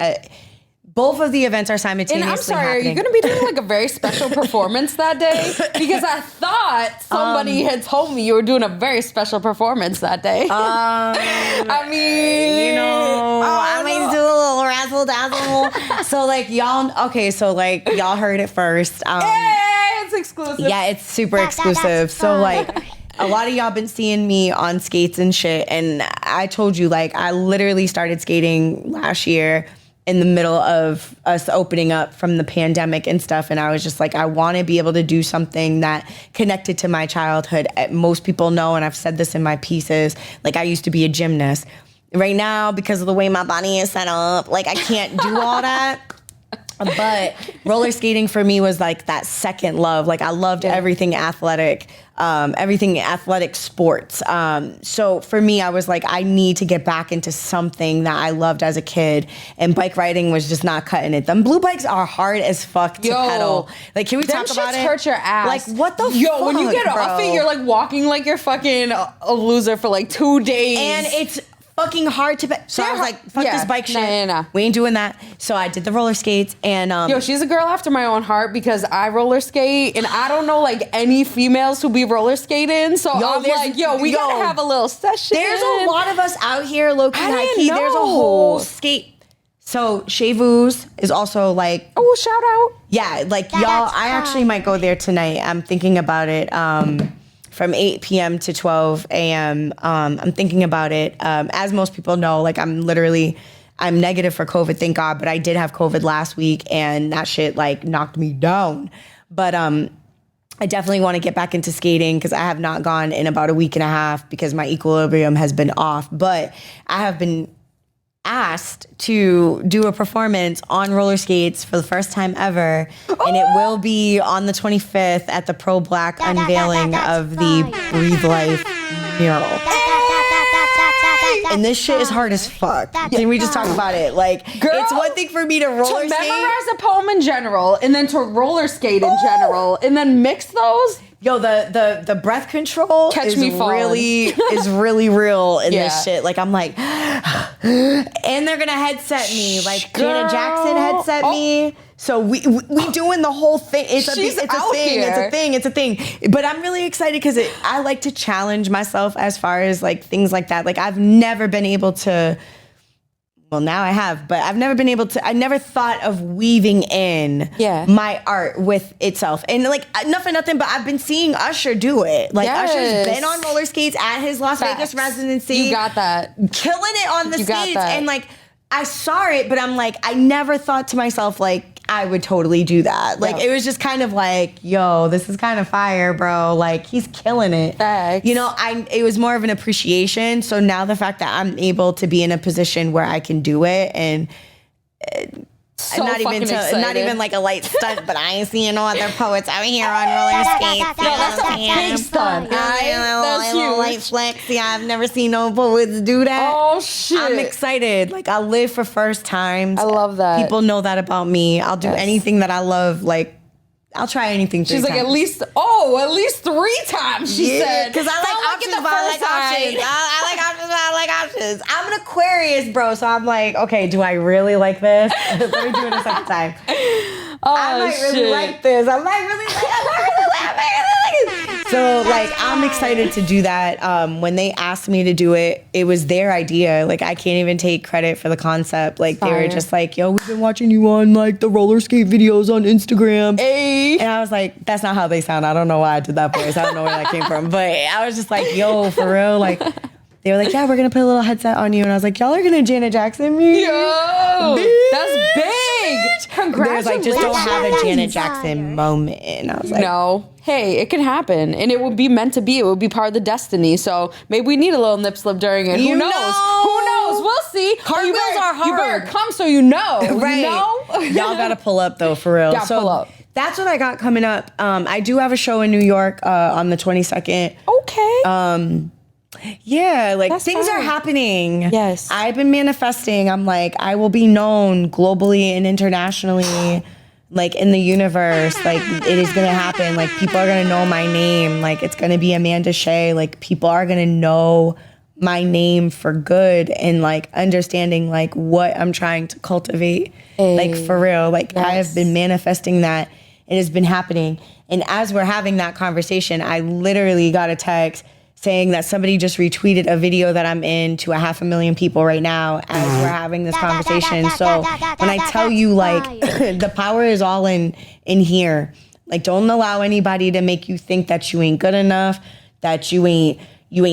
Both of the events are simultaneously And I'm sorry, happening. are you going to be doing like a very special performance that day? Because I thought somebody had told me you were doing a very special performance that day. I mean, you know, I might do a little razzle dazzle. So like y'all heard it first. It's exclusive. Yeah, it's super exclusive. So like, a lot of y'all been seeing me on skates and shit. And I told you, like, I literally started skating last year. in the middle of us opening up from the pandemic and stuff. And I was just like, I want to be able to do something that connected to my childhood. Most people know, and I've said this in my pieces, like I used to be a gymnast. Right now, because of the way my body is set up, like I can't do all that. But roller skating for me was like that second love. Like I loved everything athletic sports. So for me, I was like, I need to get back into something that I loved as a kid. And bike riding was just not cutting it. Them blue bikes are hard as fuck to pedal. Like, can we talk about it? Hurt your ass. Like, what the fuck, Yo, when you get bro? off it, you're like walking like you're fucking a loser for like 2 days. And it's fucking hard to so I was like, fuck this bike shit. Nah. We ain't doing that. So I did the roller skates and Yo, she's a girl after my own heart because I roller skate and I don't know like any females who be roller skating. So I'm like, we gotta have a little session. There's a lot of us out here, low-key, high-key. know. There's a whole skate. So Shea Vu's is also like, oh, shout out. Yeah, like y'all, I actually might go there tonight. I'm thinking about it. From 8 p.m. to 12 a.m. I'm thinking about it. As most people know, like I'm negative for COVID, thank God, but I did have COVID last week and that shit like knocked me down. But I definitely want to get back into skating because I have not gone in about a week and a half because my equilibrium has been off. But I have been asked to do a performance on roller skates for the first time ever, and it will be on the 25th at the Pro Black unveiling of the Breathe Life mural. And this shit is hard as fuck. Can we just talk about it? Like, girl, it's one thing for me to roller skate. Memorize a poem in general, and then to roller skate in general, and then mix those. Yo, the breath control is really real in this shit. Like I'm like, and they're gonna headset me. Like Janet Jackson headset me. So we doing the whole thing. It's a thing. But I'm really excited because I like to challenge myself as far as like things like that. Like I've never been able to. Well, now I have, but I've never been able to. I never thought of weaving in my art with itself. And like, not for nothing, but I've been seeing Usher do it. Like Usher's been on roller skates at his Las Vegas residency. You got that. Killing it on the skates. And like, I saw it, but I'm like, I never thought to myself, like, I would totally do that. Like, it was just kind of like, yo, this is kind of fire, bro. Like, he's killing it. Facts. You know, it was more of an appreciation. So now the fact that I'm able to be in a position where I can do it and not even like a light stunt, but I ain't seeing no other poets out here on roller skates. No, that's a big stunt. That's huge. Light flex. Yeah, I've never seen no poets do that. Oh shit! I'm excited. Like I live for first times. I love that. People know that about me. I'll do anything that I love. Like I'll try anything. She's like times. at least 3 times. She said because I like options. I like options. I'm an Aquarius, bro. So I'm like, okay, do I really like this? Let me do it a second time. I might really like this. I might really like it. So like, I'm excited to do that. When they asked me to do it, it was their idea. Like I can't even take credit for the concept. Like they were just like, yo, we've been watching you on like the roller skate videos on Instagram. Hey. And I was like, that's not how they sound. I don't know why I did that voice. I don't know where that came from. But I was just like, yo, for real, like. They were like, yeah, we're going to put a little headset on you. And I was like, y'all are going to Janet Jackson me? Yo, that's big. Congratulations. They was like, just don't have a Janet Jackson moment. And I was like, no. Hey, it can happen. And it would be meant to be. It would be part of the destiny. So maybe we need a little nip slip during it. Who knows? Who knows? We'll see. Cartwheels are hard. You better come so you know. Right. You know? Y'all got to pull up, though, for real. Gotta pull up. That's what I got coming up. I do have a show in New York on the 22nd. Okay. Yeah, like that's things are happening. Yes. I've been manifesting. I'm like, I will be known globally and internationally, like in the universe. Like it is going to happen. Like people are going to know my name. Like it's going to be Amanda Shea. Like people are going to know my name for good and like understanding like what I'm trying to cultivate. Like for real. Like I have been manifesting that. It has been happening. And as we're having that conversation, I literally got a text saying that somebody just retweeted a video that I'm in to 500,000 people right now as we're having this conversation. So when I tell you like the power is all in here, like don't allow anybody to make you think that you ain't good enough, that you ain't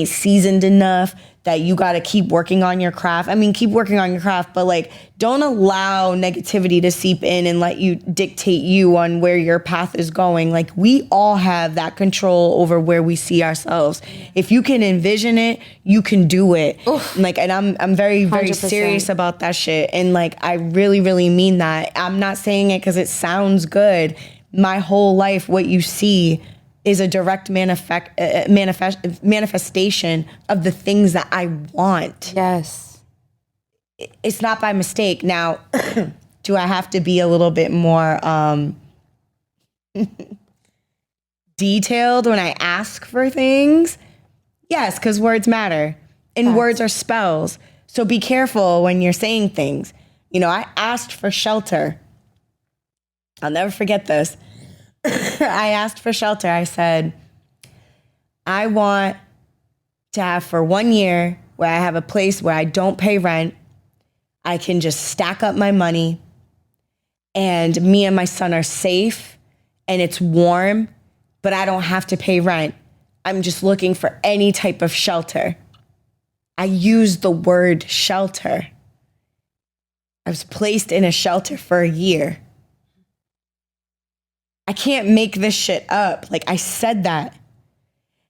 seasoned enough, that you got to keep working on your craft. I mean, keep working on your craft, but like, don't allow negativity to seep in and let you dictate you on where your path is going. Like, we all have that control over where we see ourselves. If you can envision it, you can do it. Like, and I'm very, very 100%. serious about that shit. And like, I really, really mean that. I'm not saying it because it sounds good. My whole life, what you see is a direct manifestation of the things that I want. Yes. It's not by mistake. Now, do I have to be a little bit more detailed when I ask for things? Yes, because words matter. And words are spells. So be careful when you're saying things. You know, I asked for shelter. I'll never forget this. I asked for shelter. I said, I want to have for 1 year where I have a place where I don't pay rent. I can just stack up my money and me and my son are safe and it's warm, but I don't have to pay rent. I'm just looking for any type of shelter. I used the word shelter. I was placed in a shelter for a year. I can't make this shit up. Like, I said that.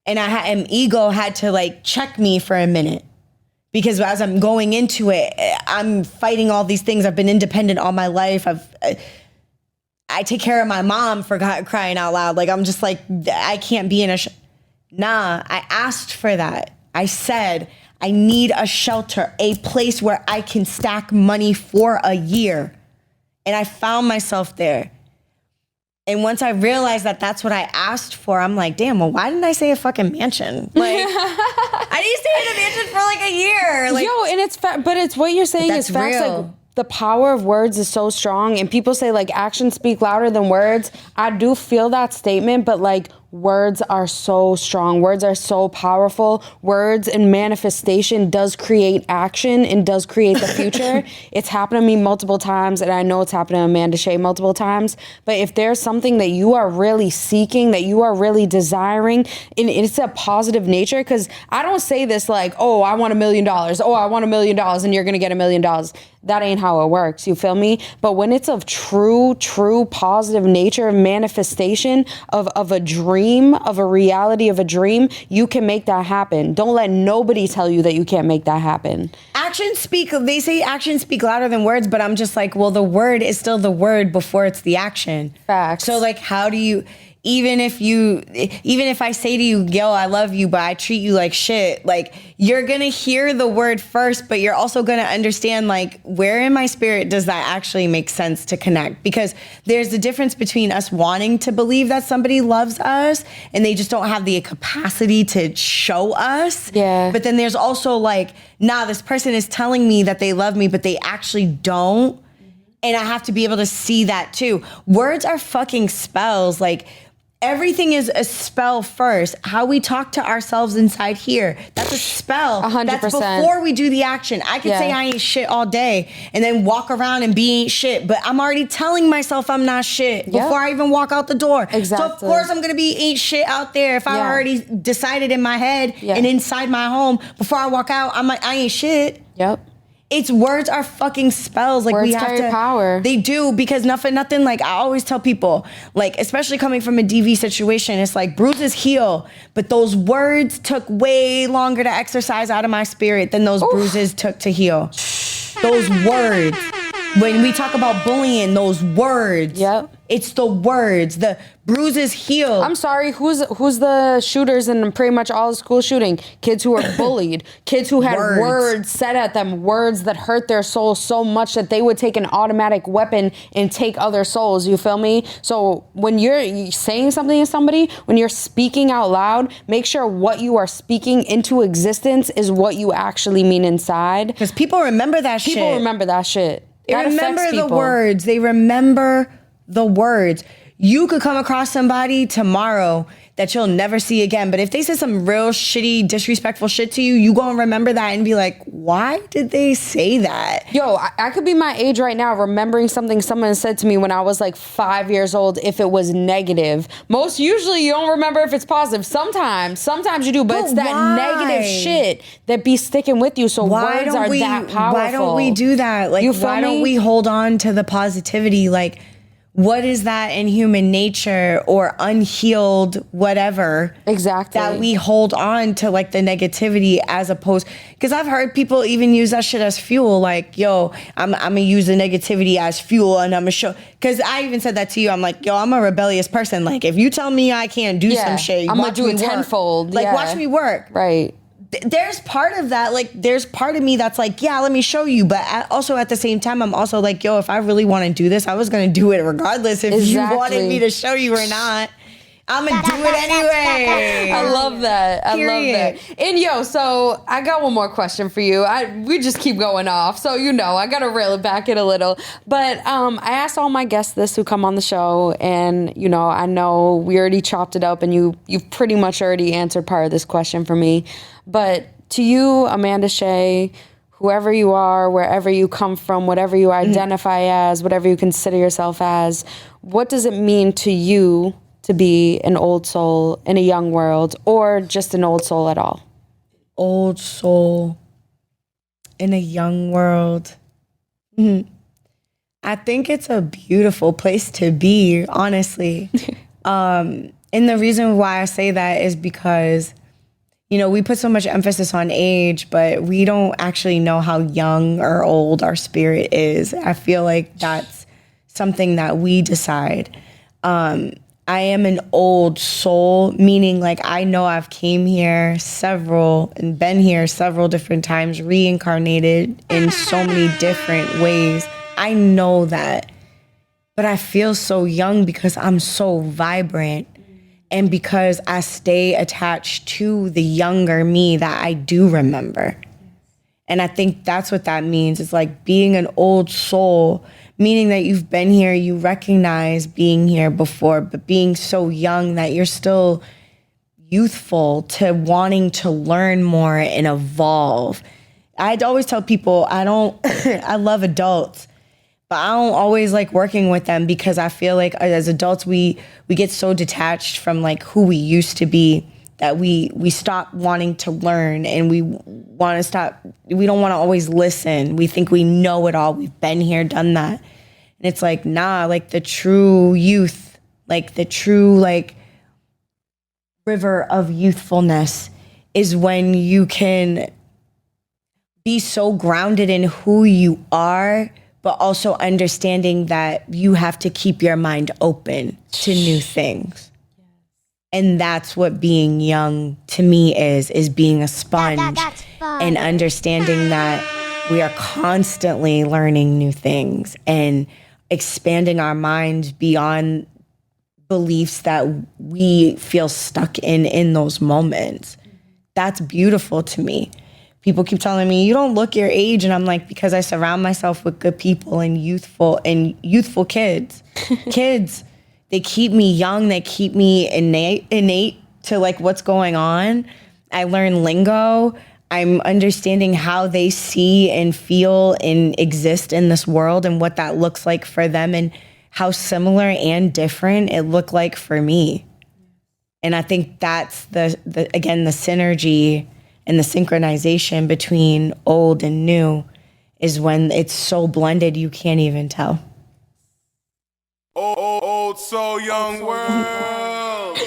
And ego had to like check me for a minute, because as I'm going into it, I'm fighting all these things. I've been independent all my life. I take care of my mom, for God, crying out loud. Like, I'm just like, I can't be in nah, I asked for that. I said, I need a shelter, a place where I can stack money for a year. And I found myself there. And once I realized that that's what I asked for, I'm like, damn, well, why didn't I say a fucking mansion? Like, I need to stay in a mansion for like a year. Like, Yo, and it's but it's what you're saying is facts. real. Like, the power of words is so strong, and people say like actions speak louder than words. I do feel that statement, but like, words are so strong. Words are so powerful. Words and manifestation does create action and does create the future. It's happened to me multiple times, and I know it's happened to Amanda Shea multiple times. But if there's something that you are really seeking, that you are really desiring, and it's a positive nature, because I don't say this like, oh, I want $1 million. Oh, I want $1 million, and you're going to get $1 million. That ain't how it works. You feel me? But when it's of true positive nature, manifestation of a dream, of a reality of a dream, you can make that happen. Don't let nobody tell you that you can't make that happen. they say actions speak louder than words, but I'm just like, well, the word is still the word before it's the action. Facts. So like, how do you, even if I say to you, yo, I love you, but I treat you like shit, like, you're gonna hear the word first, but you're also gonna understand, like, where in my spirit does that actually make sense to connect? Because there's a difference between us wanting to believe that somebody loves us and they just don't have the capacity to show us. Yeah. But then there's also like, nah, this person is telling me that they love me, but they actually don't. And I have to be able to see that too. Words are fucking spells. Like, everything is a spell first. How we talk to ourselves inside here, that's a spell. 100%. That's before we do the action. I could say I ain't shit all day and then walk around and be ain't shit, but I'm already telling myself I'm not shit before I even walk out the door. Exactly. So of course I'm gonna be ain't shit out there if I already decided in my head and inside my home before I walk out, I'm like, I ain't shit. Yep. It's words are fucking spells. Like, words we have carry to power. They do, because nothing. Like, I always tell people, like, especially coming from a DV situation, it's like bruises heal, but those words took way longer to exercise out of my spirit than those bruises took to heal. Those words. When we talk about bullying, those words. Yep. It's the words. The bruises heal. I'm sorry, who's the shooters in pretty much all the school shooting? Kids who were bullied, kids who had words said at them, words that hurt their soul so much that they would take an automatic weapon and take other souls, you feel me? So when you're saying something to somebody, when you're speaking out loud, make sure what you are speaking into existence is what you actually mean inside. Because people remember that shit. People remember that shit. They That remember affects the people. words. They remember the words. you could come across somebody tomorrow that you'll never see again. But if they said some real shitty, disrespectful shit to you, you gonna remember that and be like, why did they say that? Yo, I could be my age right now remembering something someone said to me when I was like 5 years old if it was negative. Most usually you don't remember if it's positive. Sometimes you do, but it's that why? Negative shit that be sticking with you. So words are that powerful. Why don't we do that? Like, why don't we hold on to the positivity? Like, what is that in human nature or unhealed whatever exactly that we hold on to, like the negativity, as opposed, because I've heard people even use that shit as fuel, like, yo, I'm gonna use the negativity as fuel and I'm gonna show, because I even said that to you, I'm like, yo, I'm a rebellious person, like if you tell me I can't do some shit, I'm gonna do it tenfold, like watch me work, right? There's part of that, like there's part of me that's like, yeah, let me show you, but also at the same time I'm also like, yo, if I really want to do this, I was gonna do it regardless if you wanted me to show you or not. I'm gonna do it anyway. I love that. I love that. And yo, so I got one more question for you. We just keep going off, so I gotta reel it back in a little. But I asked all my guests this who come on the show, and I know we already chopped it up, and you've pretty much already answered part of this question for me. But to you, Amanda Shea, whoever you are, wherever you come from, whatever you identify as, whatever you consider yourself as, what does it mean to you to be an old soul in a young world, or just an old soul at all? Old soul in a young world. I think it's a beautiful place to be, honestly. And the reason why I say that is because, we put so much emphasis on age, but we don't actually know how young or old our spirit is. I feel like that's something that we decide. I am an old soul, meaning like I know I've came here and been here several different times, reincarnated in so many different ways. I know that. But I feel so young because I'm so vibrant and because I stay attached to the younger me that I do remember. And I think that's what that means. It's like being an old soul, meaning that you've been here, you recognize being here before, but being so young that you're still youthful to wanting to learn more and evolve. I'd always tell people I love adults, but I don't always like working with them because I feel like as adults, we get so detached from like who we used to be that we stop wanting to learn, and we don't want to always listen. We think we know it all. We've been here, done that. And it's like, nah, like the true youth, like the true like river of youthfulness is when you can be so grounded in who you are, but also understanding that you have to keep your mind open to new things. And that's what being young to me is being a sponge and understanding that we are constantly learning new things and expanding our minds beyond beliefs that we feel stuck in those moments. That's beautiful to me. People keep telling me, you don't look your age. And I'm like, because I surround myself with good people and youthful kids. Kids, they keep me young. They keep me innate to like what's going on. I learn lingo. I'm understanding how they see and feel and exist in this world and what that looks like for them and how similar and different it looked like for me. And I think that's the synergy and the synchronization between old and new is when it's so blended you can't even tell. Old soul, young world.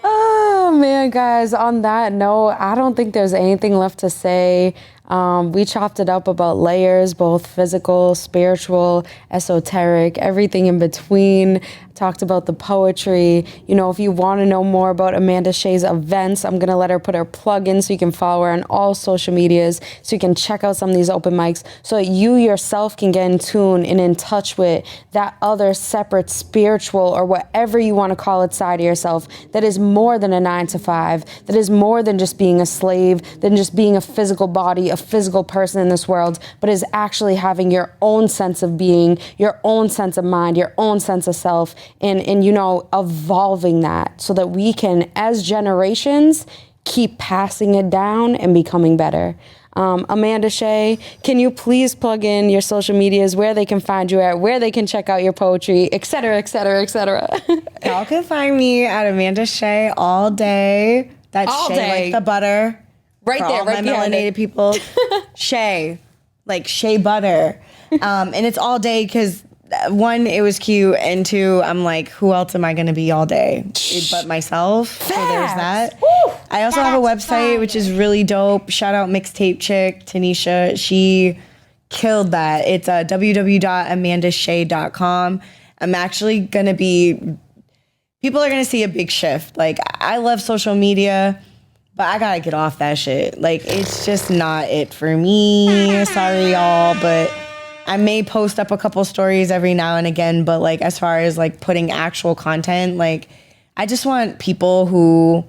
Oh man, guys, on that note, I don't think there's anything left to say. We chopped it up about layers, both physical, spiritual, esoteric, everything in between. Talked about the poetry. If you want to know more about Amanda Shea's events, I'm going to let her put her plug in so you can follow her on all social medias, so you can check out some of these open mics, so that you yourself can get in tune and in touch with that other separate spiritual, or whatever you want to call it, side of yourself that is more than a 9-to-5, that is more than just being a slave, than just being a physical body, a physical person in this world, but is actually having your own sense of being, your own sense of mind, your own sense of self, and you know, evolving that so that we can, as generations, keep passing it down and becoming better. Amanda Shea, can you please plug in your social medias, where they can find you at, where they can check out your poetry, et cetera, et cetera, et cetera? Y'all can find me at Amanda Shea all day. That's all Shea day. like the butter. Right for there, all right my behind melanated it. people. Shea, like shea butter. And it's all day because one, it was cute, and two, I'm like, who else am I going to be all day but myself? So there's that. Woo! I also have a website, which is really dope. Shout out Mixtape Chick, Tanisha. She killed that. It's www.amandashea.com. I'm actually going to be, people are going to see a big shift. Like, I love social media, but I got to get off that shit. Like, it's just not it for me. Sorry, y'all, but I may post up a couple stories every now and again, but like as far as like putting actual content, like I just want people who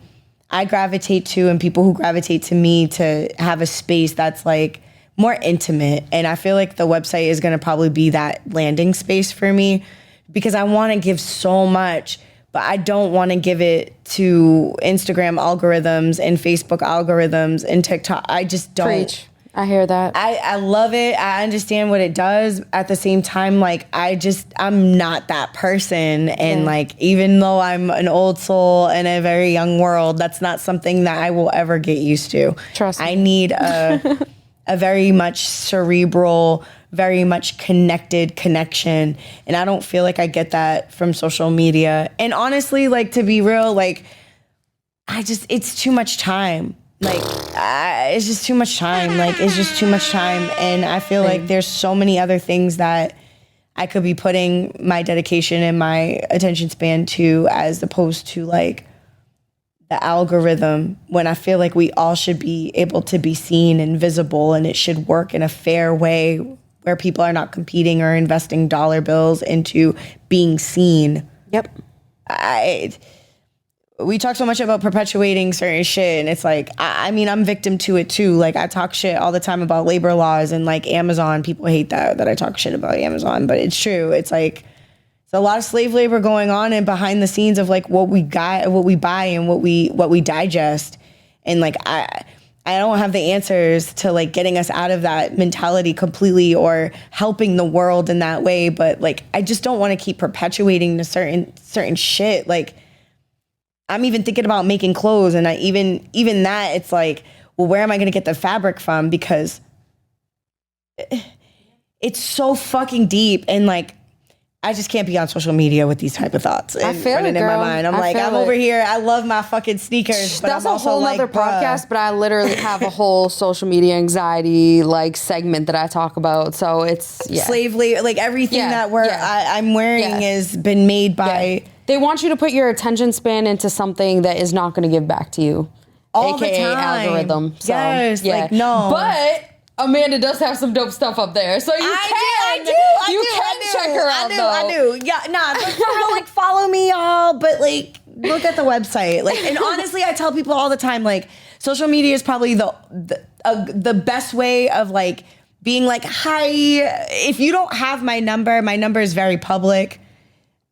I gravitate to and people who gravitate to me to have a space that's like more intimate. And I feel like the website is going to probably be that landing space for me because I want to give so much, but I don't want to give it to Instagram algorithms and Facebook algorithms and TikTok. I just don't. Preach. I hear that. I love it. I understand what it does. At the same time, like, I'm not that person. And like, even though I'm an old soul in a very young world, that's not something that I will ever get used to. Trust me. I need a very much cerebral, very much connected connection. And I don't feel like I get that from social media. And honestly, like, to be real, like, it's too much time. Like, it's just too much time. Like, it's just too much time. And I feel like there's so many other things that I could be putting my dedication and my attention span to as opposed to, like, the algorithm, when I feel like we all should be able to be seen and visible, and it should work in a fair way where people are not competing or investing dollar bills into being seen. Yep. We talk so much about perpetuating certain shit, and it's like, I mean, I'm victim to it too. Like, I talk shit all the time about labor laws and like Amazon. People hate that I talk shit about Amazon, but it's true. It's like, it's a lot of slave labor going on and behind the scenes of like what we got, what we buy, and what we digest. And like, I don't have the answers to like getting us out of that mentality completely or helping the world in that way. But like, I just don't want to keep perpetuating the certain shit. Like, I'm even thinking about making clothes, and even that, it's like, well, where am I going to get the fabric from? Because it's so fucking deep, and like, I just can't be on social media with these type of thoughts. I feel running it, girl. in my mind. I'm over here. I love my fucking sneakers, but That's I'm a also whole like, nother bruh. podcast, but I literally have a whole social media anxiety like segment that I talk about. So it's Slave labor, like everything that I'm wearing has been made by. They want you to put your attention span into something that is not going to give back to you, All aka the time. algorithm. So, Yes, like, no. But Amanda does have some dope stuff up there, so you I can check her out. I do. Yeah, nah, but for real, like, follow me, y'all. But like, look at the website. Like, and honestly, I tell people all the time, like, social media is probably the best way of like being like, hi. If you don't have my number is very public.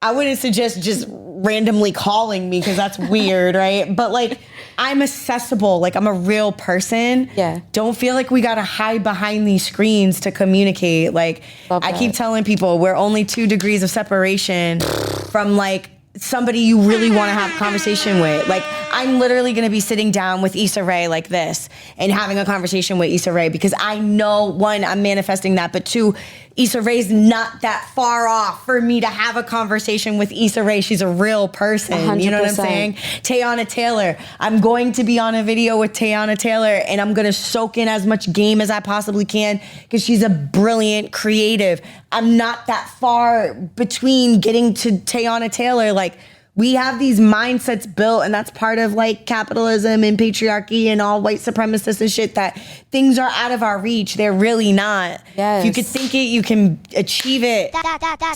I wouldn't suggest just randomly calling me because that's weird, right? But like, I'm accessible. Like, I'm a real person. Yeah. Don't feel like we got to hide behind these screens to communicate. Like, I keep telling people we're only 2 degrees of separation from like somebody you really want to have a conversation with. Like, I'm literally going to be sitting down with Issa Rae like this and having a conversation with Issa Rae because I know, one, I'm manifesting that, but two, Issa Rae's not that far off for me to have a conversation with Issa Rae. She's a real person. 100%. You know what I'm saying? Tayana Taylor. I'm going to be on a video with Tayana Taylor, and I'm going to soak in as much game as I possibly can because she's a brilliant creative. I'm not that far between getting to Tayana Taylor. Like, we have these mindsets built, and that's part of like capitalism and patriarchy and all white supremacists and shit, that things are out of our reach. They're really not. Yes. If you could think it, you can achieve it.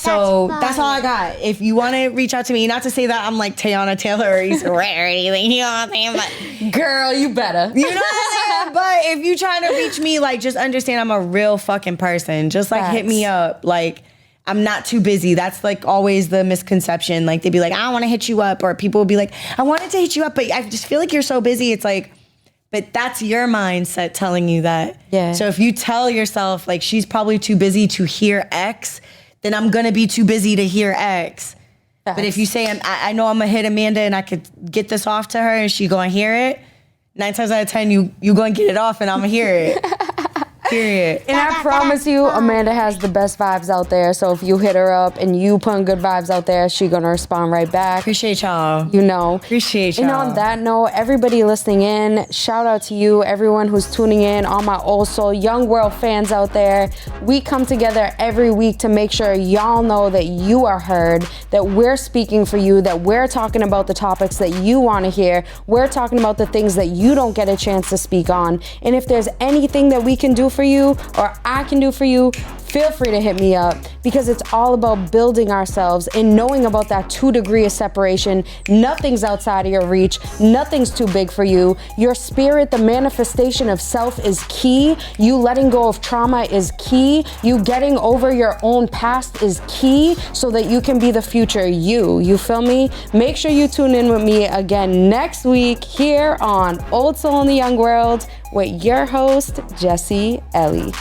So that's all I got. If you want to reach out to me, not to say that I'm like Tayana Taylor or Issa Rae or anything, you know what I'm saying? But girl, you better. you know what I'm saying? But if you trying to reach me, like, just understand I'm a real fucking person. Just like hit me up. Like, I'm not too busy. That's like always the misconception. Like they'd be like, I don't want to hit you up. Or people would be like, I wanted to hit you up, but I just feel like you're so busy. It's like, but that's your mindset telling you that. Yeah. So if you tell yourself like she's probably too busy to hear X, then I'm going to be too busy to hear X. Facts. But if you say, I know I'm going to hit Amanda and I could get this off to her and she going to hear it, 9 times out of 10, you going to get it off and I'm going to hear it. Period. And I promise you, Amanda has the best vibes out there. So if you hit her up and you putting good vibes out there, she gonna respond right back. Appreciate y'all. You know. Appreciate y'all. And on that note, everybody listening in, shout out to you, everyone who's tuning in, all my Old Soul Young World fans out there. We come together every week to make sure y'all know that you are heard, that we're speaking for you, that we're talking about the topics that you want to hear. We're talking about the things that you don't get a chance to speak on. And if there's anything that we can do for you or I can do for you, feel free to hit me up, because it's all about building ourselves and knowing about that 2 degrees of separation. Nothing's outside of your reach. Nothing's too big for you. Your spirit, the manifestation of self is key. You letting go of trauma is key. You getting over your own past is key so that you can be the future you. You feel me? Make sure you tune in with me again next week here on Old Soul in the Young World with your host, Jessie Ellie.